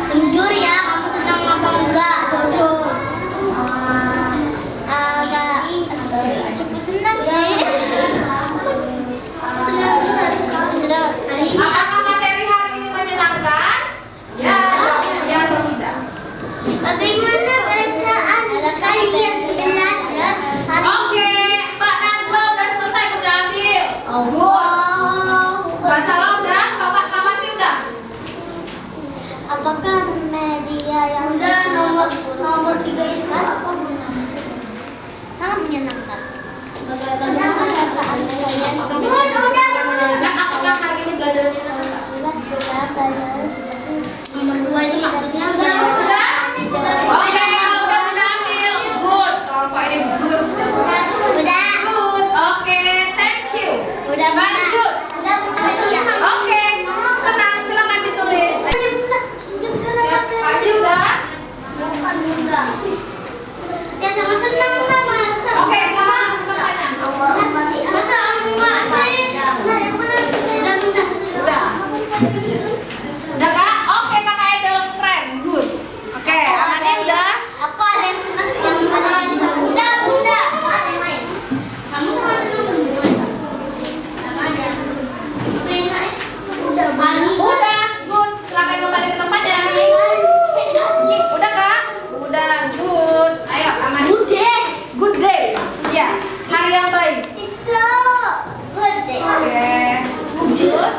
Jujur ya, kamu senang apa enggak? Jujur. Agak cukup senang sih. Senang. Apakah materi hari ini menyenangkan? Ya, ya atau tidak? Bagaimana perasaan kalian belajar hari ini? Oke, Mbak Najwa udah selesai, udah ambil. Oh, Mbak Salah udah, Bapak Kamati udah. apakah media yang udah nomor 3 itu apa? Sangat menyenangkan. Bagaimana perasaan kalian? Yang apakah hari ini belajar menyenangkan? Nomor 2 ini Udah? Oke, kalau udah ambil. Good. Kalau Pak ini good sudah selesai. Udah. Good. Oke, thank you. Udah Lanjut. Udah Oke, senang. Silakan ditulis. Haji udah? Ya sama senang lah masa. Oke, silakan bertanya. Masa enggak sih? Udah. Udah Kak? Oke, Kakak Edel keren. Good. Oke, Amani udah? Aku ada yang senang yang ada yang senang. Udah, Bunda. Aku ada yang lain. Kamu sama senang semua. Sama aja. Udah, Bani. Udah. Good. Silakan kembali ke tempatnya. Udah Kak? Udah. Good. Ayo, Amani. Good day. Good day. Ya, hari yang baik. It's so good day. Oke. Good.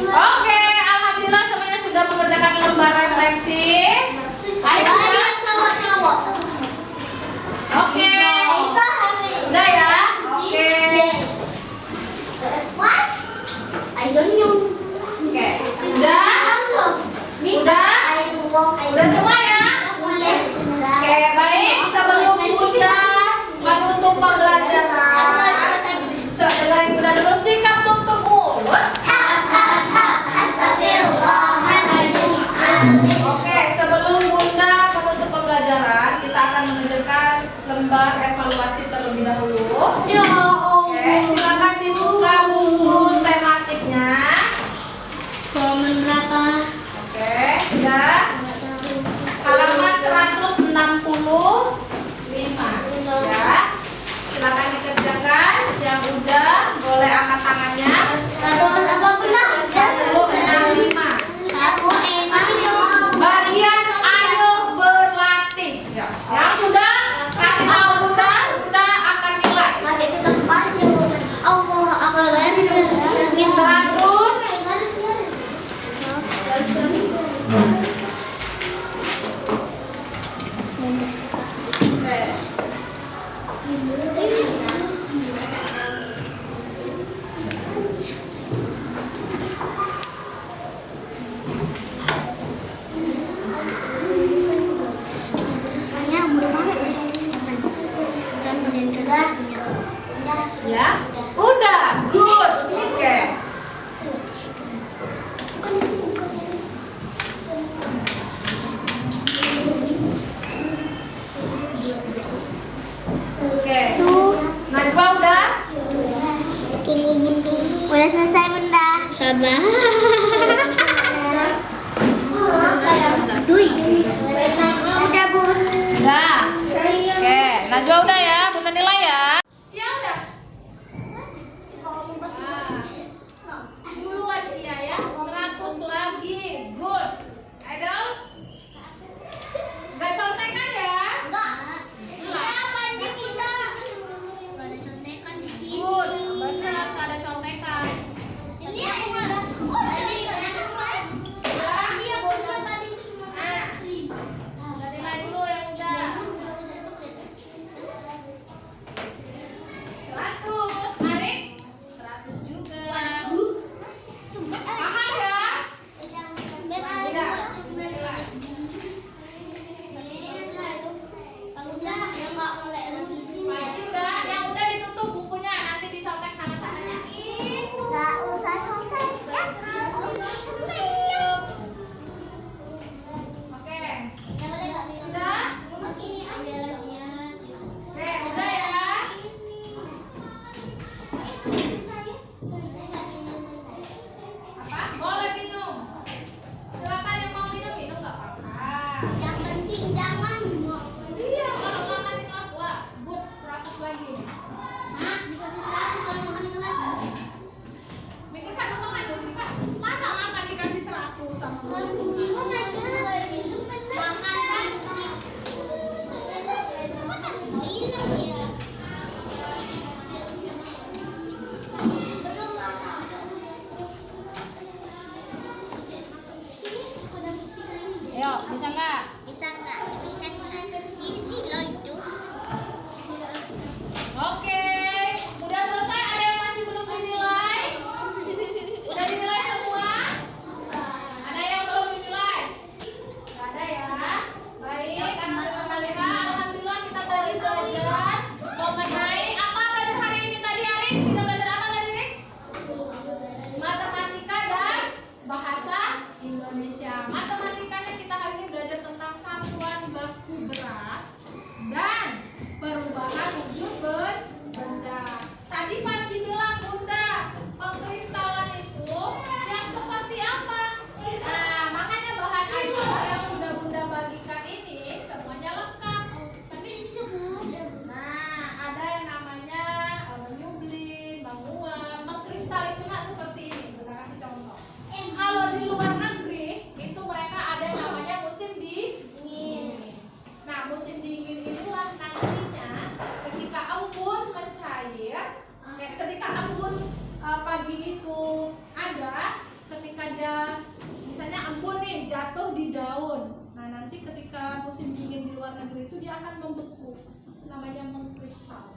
Oke, alhamdulillah semuanya sudah mengerjakan lembar refleksi. Ayo sudah. Cowok-cowok. Oke. Udah ya? Oke. What? I don't know. Oke. Udah? Udah? Udah semua ya? Oke, baik. Sebelum Bunda menutup pembelajaran, dengerin Bunda dulu, sikap tutup mulut. Oke, sebelum Bunda menutup pembelajaran, kita akan mengerjakan lembar evaluasi terlebih dahulu. Oke, silakan dibuka buku tematiknya. Halaman berapa? Oke, sudah. Halaman 165. Ya. Silakan dikerjakan. Yang udah boleh angkat tangannya. Apa benar? 165. Bagian ayo berlatih. Ya. Yang sudah kasih tahu Bunda akan nilai. Allah Akbar. 100. Ya, udah, good. Oke. Oke. Najwa udah? Tunggu Bunda. Udah selesai Bunda. Sabar. Duy. Udah selesai. Udah Bun. Udah. Oke. Iya. Belum masak. Ayo, bisa nggak? Bisa nggak? Bisa nggak? Ini sih lo itu. Oke, udah selesai. Ada yang masih belum dinilai? Udah dinilai semua? Ada yang belum dinilai? Nggak ada ya? Baik, anak Salihah, alhamdulillah kita tadi belajar mengenai apa belajar hari ini tadi Arin? Kita belajar apa tadi Rik? Matematika dan bahasa Indonesia. Matematikanya kita hari ini belajar tentang satuan baku berat dan perubahan wujud benda. Tadi Panji bilang bunda, pengkristalan itu yang seperti apa? Nah, makanya bahan ajar yang sudah bunda bagikan ini semuanya lengkap. Tapi di situ ada. Nah, ada yang namanya menyublim, menguap, mengkristal itu nggak seperti ini. Bunda kasih contoh. Kalau di luar negeri itu mereka ada yang namanya musim dingin. Nah, musim dingin inilah nantinya ketika embun mencair, ketika embun pagi itu ada, ketika dia misalnya embun nih jatuh di daun. Nah, nanti ketika musim dingin di luar negeri itu dia akan membeku. Namanya mengkristal.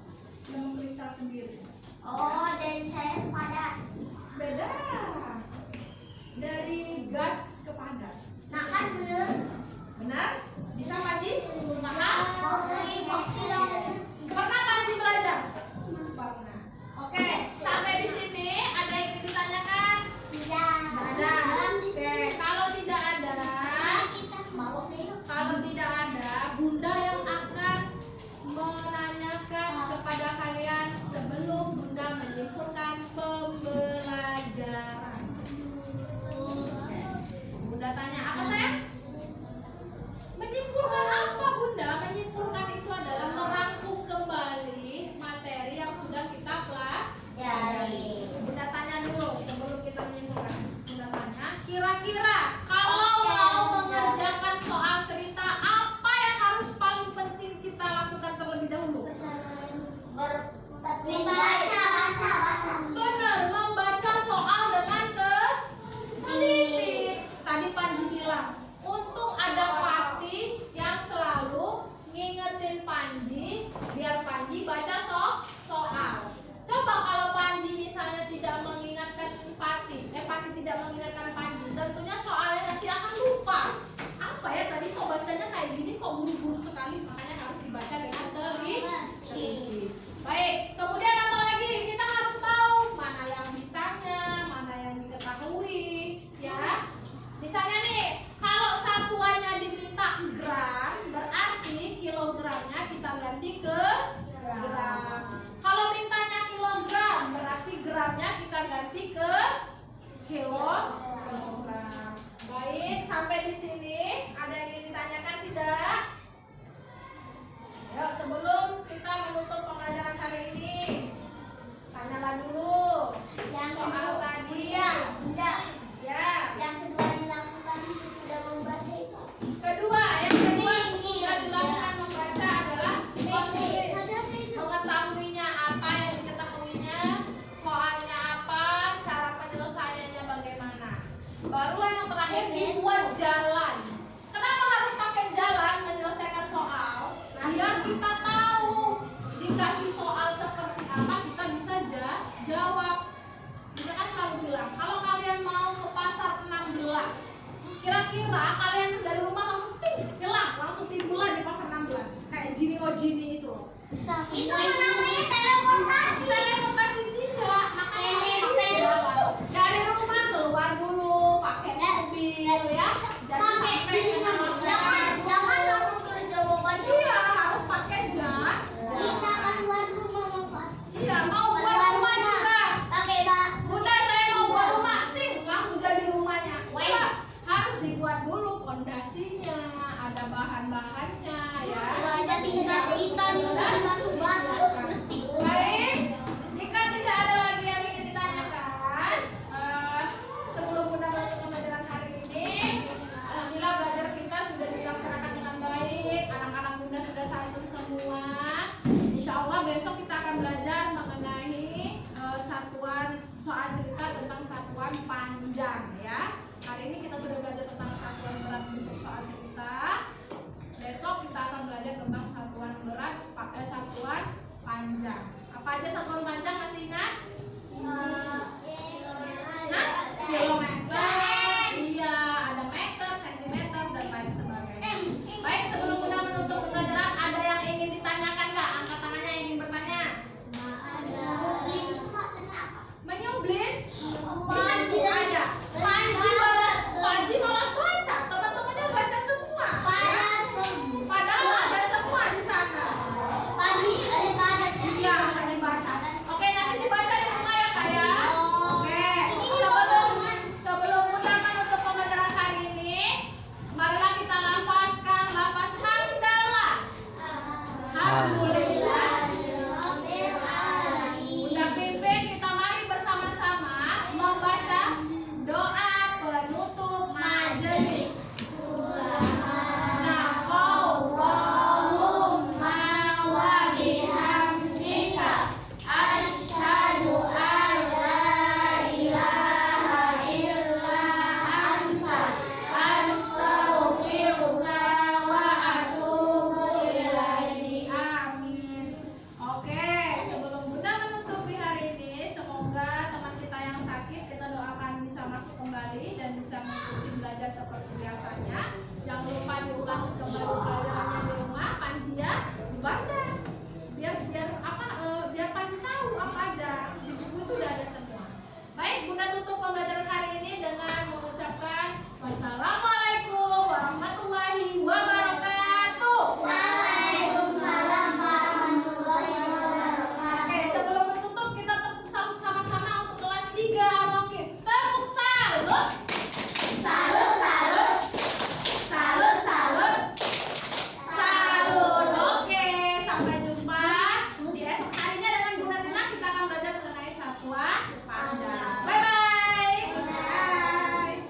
Dia mengkristal sendiri. Oh, dan saya padat. Beda. Dari gas ke padat. Nah kan terus. Benar? Bisa Panji? Paham? Kalau Pernah Panji belajar? Pernah. Oke, sampai di sini ada yang ingin ditanyakan? Ada. Oke, kalau tidak ada, Bunda yang akan menanyakan kepada kalian sebelum Bunda menyimpulkan pembelajaran. Oke. Bunda tanya apa sayang? Menyimpulkan apa Bunda? Menyimpulkan itu adalah merangkum kembali materi yang sudah kita pelajari. Bunda tanya dulu sebelum kita menyimpulkan. Bunda tanya, kira-kira kalau mau mengerjakan soal cerita apa yang harus paling penting kita lakukan terlebih dahulu? Benar, membaca soal dengan teliti. Tadi Panji bilang, untung ada Pati yang selalu ngingetin Panji biar Panji baca soal. Coba kalau Panji misalnya tidak mengingatkan Pati tidak mengingatkan Panji, tentunya soalnya nanti akan lupa. Apa ya tadi kok bacanya kayak gini, kok buru-buru sekali, makanya harus dibaca dengan teliti. Baik, kemudian apa lagi? Kita harus tahu mana yang ditanya, mana yang diketahui, ya. Misalnya nih, kalau satuannya diminta gram, berarti kilogramnya kita ganti ke gram. Kalau mintanya kilogram, berarti gramnya kita ganti ke kilogram. Baik, sampai di sini ada yang ingin ditanyakan tidak? Yuk, sebelum kita menutup pembelajaran hari ini, tanyalah dulu soal tadi. Ya. Yang kedua dilakukan sesudah membaca itu. Kedua sudah dilakukan membaca adalah menulis, mengetahuinya apa yang diketahuinya, soalnya apa, cara penyelesaiannya bagaimana. Barulah yang terakhir dibuat jalan. Kenapa harus pakai jalan menyelesaikan soal? Biar kita tahu dikasih soal seperti apa kita bisa jawab. Kita kan selalu bilang kalau kalian mau ke pasar 16, kira-kira kalian tuh dari rumah langsung timbulan di pasar 16 kayak Jini Ojini itu loh. Itu namanya teleportasi. Teleportasi tidak, makanya harus pakai jalan. Dari rumah keluar dulu pakai mobil ya. Jadi sampai ke Jangan langsung tulis jawabannya. Iya, harus pakai jalan. Kita akan buat rumah Pak. Iya, mau buat rumah juga. Pakai Pak. Bunda saya mau buat rumah, langsung jadi rumahnya. Coba harus dibuat dulu pondasinya, ada bahan-bahannya ya. Aja tinggal kita batu-batu. Baik, jika tidak ada lagi yang ingin ditanyakan, sebelum Bunda menutup pembelajaran hari ini, alhamdulillah belajar kita sudah dilaksanakan dengan baik. Anak-anak Bunda sudah santun semua. Insya kita akan belajar mengenai satuan soal cerita tentang satuan panjang ya. Hari ini kita sudah belajar tentang satuan berat bentuk soal cerita. Besok kita akan belajar tentang satuan berat pakai satuan panjang. Apa aja satuan panjang, masih ingat? Kilometer, iya, ada meter, sentimeter, dan lain sebagainya. Baik, sebelum Bunda menutup pelajaran, ada yang ingin ditanyakan nggak? Angkat tangannya yang ingin bertanya. Menyublit? Ada. Panji malas baca. Teman-temannya baca semua. Padahal ada semua di sana. Iya, akan dibaca. Oke, nanti dibaca di rumah ya, Kak ya. Oke. Sebelum Bunda menutup pembelajaran hari ini, marilah kita lafazkan lafaz hamdalah. Alhamdulillah. Bunda pimpin, kita mari bersama-sama membaca doa penutup majelis. Allahumma wa bihamdika asyhadu an la ilaha illa anta astaghfiruka wa atubu ilaihi. Amin. Oke, sebelum Bunda menutupi hari ini, semoga teman kita yang sakit kita doakan bisa masuk kembali dan bisa mengikuti belajar seperti biasanya. Jangan lupa diulang kembali pelajarannya di rumah. Panji ya, dibaca. Biar Panji tahu apa aja. Di buku itu udah ada semua. Baik, Bunda tutup pembelajaran hari ini dengan mengucapkan wassalamualaikum warahmatullahi wabarakatuh. Oke, sebelum ditutup kita tepuk salut sama-sama untuk kelas 3 Rokib. Tepuk salut. Salut, salut. Salut, salut. Salut. Oke, sampai jumpa di esok harinya dengan Bunda Tina. Kita akan belajar mengenai satuan panjang. Bye-bye. Bye.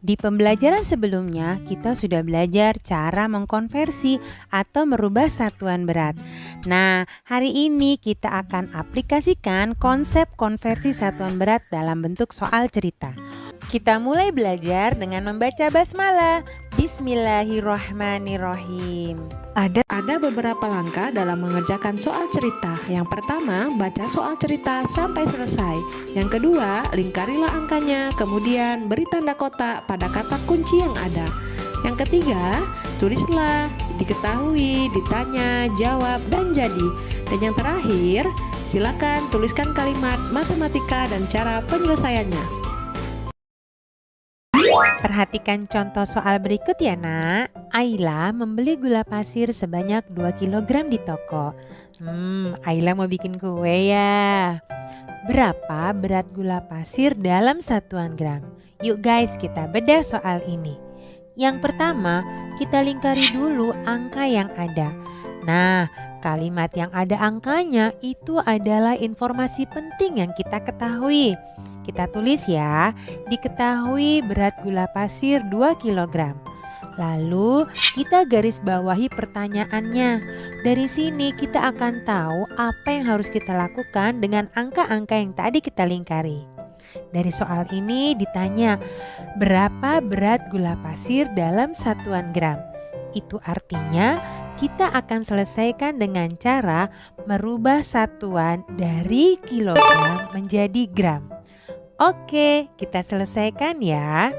Di pembelajaran sebelumnya, kita sudah belajar cara mengkonversi atau merubah satuan berat. Nah, hari ini kita akan aplikasikan konsep konversi satuan berat dalam bentuk soal cerita. Kita mulai belajar dengan membaca basmalah. Bismillahirrahmanirrahim. Ada beberapa langkah dalam mengerjakan soal cerita. Yang pertama, baca soal cerita sampai selesai. Yang kedua, lingkarilah angkanya, kemudian beri tanda kotak pada kata kunci yang ada. Yang ketiga, tulislah, diketahui, ditanya, jawab, dan jadi. Dan yang terakhir, silakan tuliskan kalimat matematika dan cara penyelesaiannya. Perhatikan contoh soal berikut ya nak. Ayla membeli gula pasir sebanyak 2 kg di toko. Ayla mau bikin kue ya. Berapa berat gula pasir dalam satuan gram? Yuk guys, kita bedah soal ini. Yang pertama, kita lingkari dulu angka yang ada. Nah, kalimat yang ada angkanya itu adalah informasi penting yang kita ketahui. Kita tulis ya, diketahui berat gula pasir 2 kg. Lalu kita garis bawahi pertanyaannya. Dari sini kita akan tahu apa yang harus kita lakukan dengan angka-angka yang tadi kita lingkari. Dari soal ini ditanya, berapa berat gula pasir dalam satuan gram? Itu artinya kita akan selesaikan dengan cara merubah satuan dari kilogram menjadi gram. Oke, kita selesaikan ya.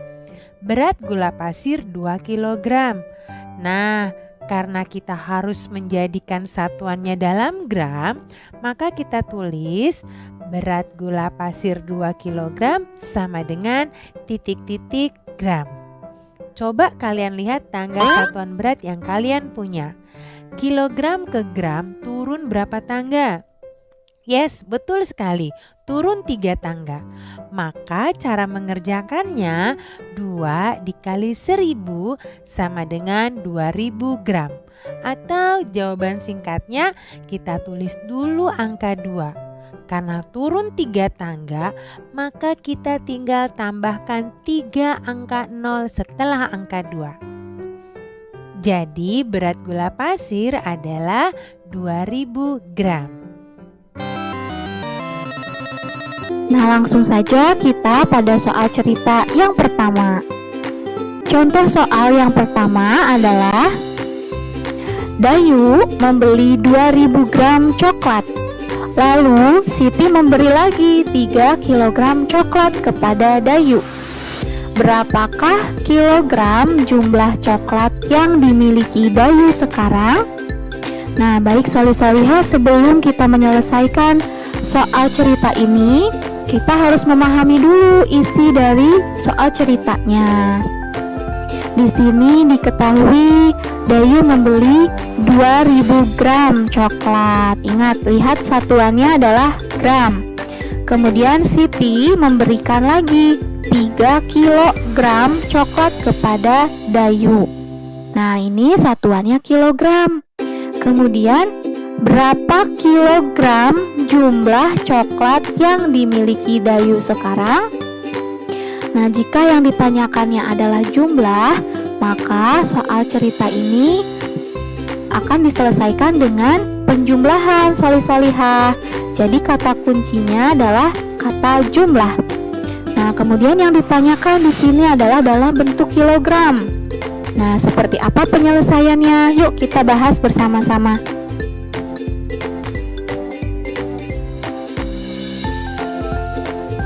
Berat gula pasir 2 kg. Nah, karena kita harus menjadikan satuannya dalam gram, maka kita tulis berat gula pasir 2 kg sama dengan titik-titik gram. Coba kalian lihat tanggal satuan berat yang kalian punya. Kilogram ke gram turun berapa tangga? Yes, betul sekali. Turun 3 tangga. Maka cara mengerjakannya 2 dikali 1000 sama dengan 2000 gram. Atau jawaban singkatnya kita tulis dulu angka 2. Karena turun 3 tangga, maka kita tinggal tambahkan 3 angka 0 setelah angka 2. Jadi berat gula pasir adalah 2000 gram. Nah, langsung saja kita pada soal cerita yang pertama. Contoh soal yang pertama adalah Dayu membeli 2000 gram coklat. Lalu Siti memberi lagi 3 kg coklat kepada Dayu. Berapakah kilogram jumlah coklat yang dimiliki Dayu sekarang? Nah, baik solih-solihah, sebelum kita menyelesaikan soal cerita ini, kita harus memahami dulu isi dari soal ceritanya. Di sini diketahui Dayu membeli 2000 gram coklat. Ingat, lihat satuannya adalah gram. Kemudian Siti memberikan lagi 3 kg coklat kepada Dayu. Nah, ini satuannya kilogram. Kemudian berapa kilogram jumlah coklat yang dimiliki Dayu sekarang? Nah, jika yang ditanyakannya adalah jumlah, maka soal cerita ini akan diselesaikan dengan penjumlahan solih-solihah. Jadi kata kuncinya adalah kata jumlah. Nah, kemudian yang ditanyakan di sini adalah dalam bentuk kilogram. Nah, seperti apa penyelesaiannya? Yuk kita bahas bersama-sama.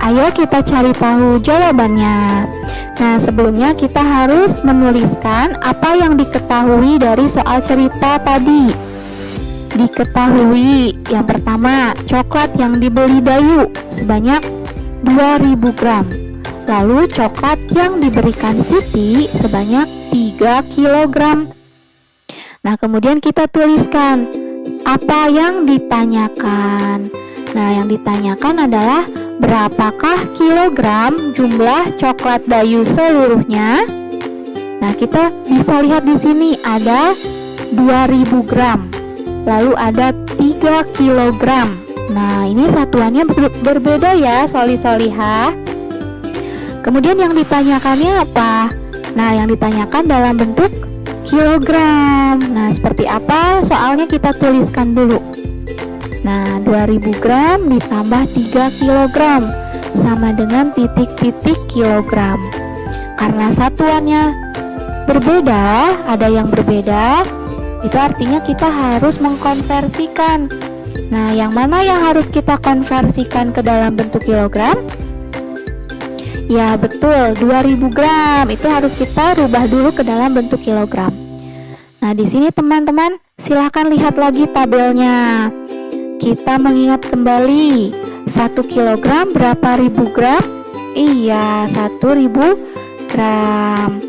Ayo kita cari tahu jawabannya. Nah, sebelumnya kita harus menuliskan apa yang diketahui dari soal cerita tadi. Diketahui yang pertama, coklat yang dibeli Dayu sebanyak 2000 gram. Lalu coklat yang diberikan Siti sebanyak 3 kg. Nah, kemudian kita tuliskan apa yang ditanyakan. Nah, yang ditanyakan adalah berapakah kilogram jumlah coklat Dayu seluruhnya? Nah, kita bisa lihat di sini ada 2000 gram. Lalu ada 3 kg. Nah, ini satuannya berbeda ya, solih-solihah. Kemudian yang ditanyakannya apa? Nah, yang ditanyakan dalam bentuk kilogram. Nah, seperti apa? Soalnya kita tuliskan dulu. Nah, 2000 gram ditambah 3 kg sama dengan titik-titik kilogram. Karena satuannya berbeda, ada yang berbeda, itu artinya kita harus mengkonversikan. Nah, yang mana yang harus kita konversikan ke dalam bentuk kilogram? Ya, betul, 2000 gram itu harus kita rubah dulu ke dalam bentuk kilogram. Nah, di sini teman-teman, silahkan lihat lagi tabelnya. Kita mengingat kembali, 1 kilogram berapa ribu gram? Iya, 1000 gram.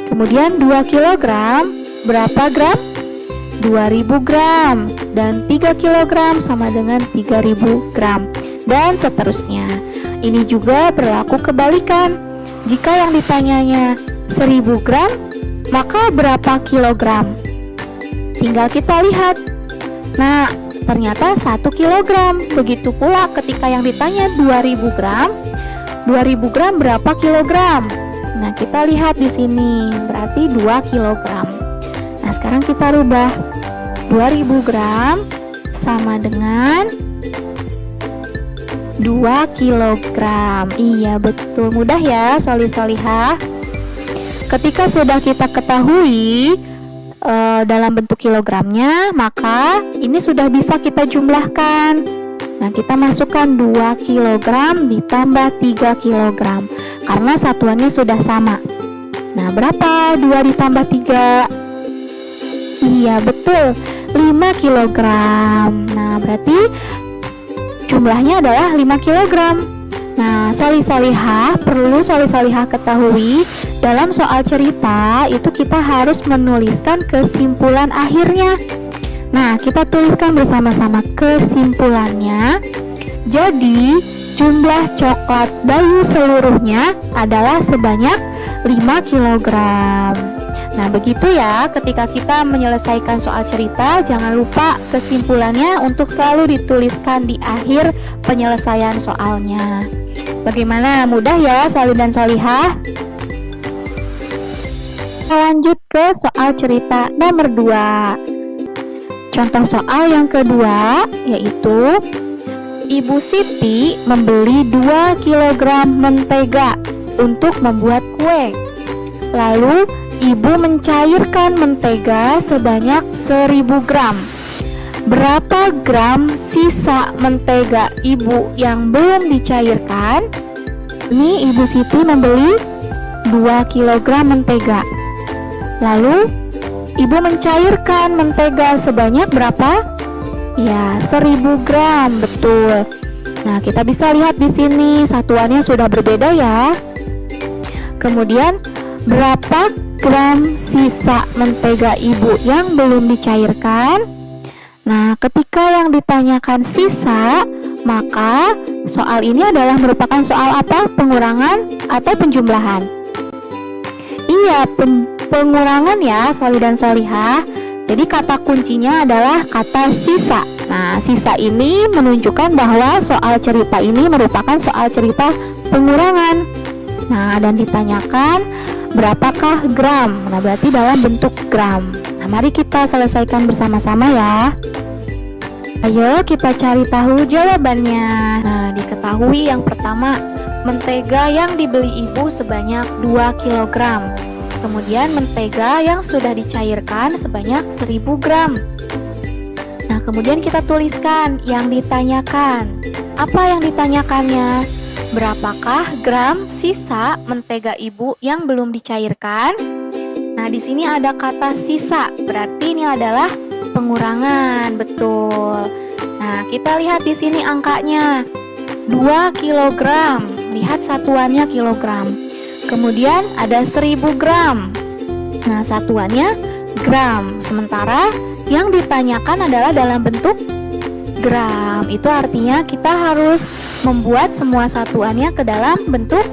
Kemudian 2 kilogram berapa gram? 2000 gram. Dan 3 kilogram sama dengan 3000 gram. Dan seterusnya. Ini juga berlaku kebalikan. Jika yang ditanyanya 1000 gram, maka berapa kilogram? Tinggal kita lihat. Nah, ternyata 1 kilogram. Begitu pula ketika yang ditanya 2000 gram, 2000 gram berapa kilogram? Nah, kita lihat di sini, berarti 2 kilogram. Nah, sekarang kita rubah. 2000 gram sama dengan 2 kilogram. Iya, betul. Mudah ya, solih-solihah. Ketika sudah kita ketahui dalam bentuk kilogramnya, maka ini sudah bisa kita jumlahkan. Nah, kita masukkan 2 kilogram ditambah 3 kilogram karena satuannya sudah sama. Nah, berapa 2 ditambah 3? Iya, betul, 5 kilogram. Nah, berarti jumlahnya adalah 5 kilogram. Nah, solih-solihah, perlu solih-solihah ketahui, dalam soal cerita itu kita harus menuliskan kesimpulan akhirnya. Nah, kita tuliskan bersama-sama kesimpulannya. Jadi, jumlah coklat Dayu seluruhnya adalah sebanyak 5 kilogram. Nah, begitu ya, ketika kita menyelesaikan soal cerita, jangan lupa kesimpulannya untuk selalu dituliskan di akhir penyelesaian soalnya. Bagaimana? Mudah ya, solih dan solihah? Kita lanjut ke soal cerita nomor 2. Contoh soal yang kedua yaitu Ibu Siti membeli 2 kg mentega untuk membuat kue. Lalu ibu mencairkan mentega sebanyak 1000 gram. Berapa gram sisa mentega ibu yang belum dicairkan? Ini Ibu Siti membeli 2 kg mentega. Lalu ibu mencairkan mentega sebanyak berapa? Ya, 1000 gram, betul. Nah, kita bisa lihat di sini satuannya sudah berbeda ya. Kemudian, berapa gram sisa mentega ibu yang belum dicairkan? Nah, ketika yang ditanyakan sisa, maka soal ini adalah merupakan soal apa? Pengurangan atau penjumlahan? Iya, pengurangan ya, Soli dan Solihah. Jadi kata kuncinya adalah kata sisa. Nah, sisa ini menunjukkan bahwa soal cerita ini merupakan soal cerita pengurangan. Nah, dan ditanyakan berapakah gram? Nah, berarti dalam bentuk gram. Nah, mari kita selesaikan bersama-sama ya. Ayo kita cari tahu jawabannya. Nah, diketahui yang pertama, mentega yang dibeli ibu sebanyak 2 kg. Kemudian mentega yang sudah dicairkan sebanyak 1000 gram. Nah, kemudian kita tuliskan yang ditanyakan. Apa yang ditanyakannya? Berapakah gram sisa mentega ibu yang belum dicairkan? Nah, di sini ada kata sisa, berarti ini adalah pengurangan, betul. Nah, kita lihat di sini angkanya 2 kg. Lihat satuannya kilogram. Kemudian ada 1000 gram. Nah, satuannya gram. Sementara yang ditanyakan adalah dalam bentuk gram. Itu artinya kita harus membuat semua satuannya ke dalam bentuk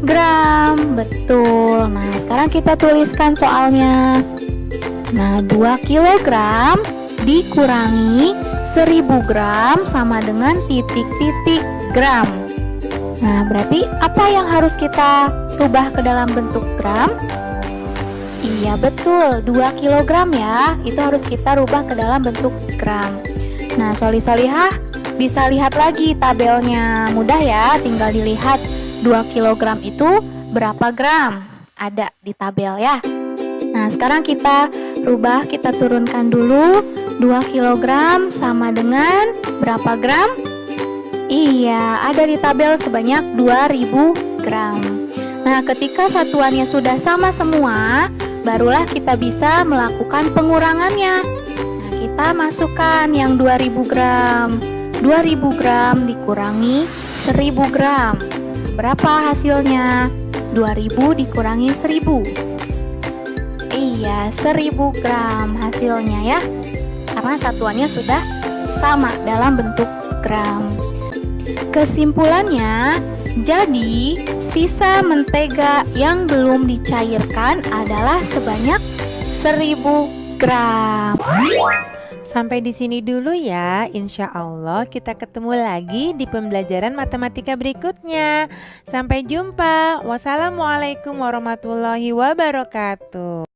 gram. Betul. Nah, sekarang kita tuliskan soalnya. Nah, 2 kg dikurangi 1000 gram sama dengan titik-titik gram. Nah, berarti apa yang harus kita rubah ke dalam bentuk gram? Iya, betul, 2 kg ya. Itu harus kita rubah ke dalam bentuk gram. Nah, Soli-Solihah bisa lihat lagi tabelnya. Mudah ya, tinggal dilihat 2 kg itu berapa gram. Ada di tabel ya. Nah, sekarang kita rubah, kita turunkan dulu. 2 kg sama dengan berapa gram? Iya, ada di tabel sebanyak 2000 gram. Nah, ketika satuannya sudah sama semua, barulah kita bisa melakukan pengurangannya. Nah, kita masukkan yang 2000 gram. 2000 gram dikurangi 1000 gram. Berapa hasilnya? 2000 dikurangi 1000. Iya, 1000 gram hasilnya ya. Karena satuannya sudah sama dalam bentuk gram. Kesimpulannya, jadi sisa mentega yang belum dicairkan adalah sebanyak 1000 gram. Sampai di sini dulu ya. Insya Allah kita ketemu lagi di pembelajaran matematika berikutnya. Sampai jumpa. Wassalamualaikum warahmatullahi wabarakatuh.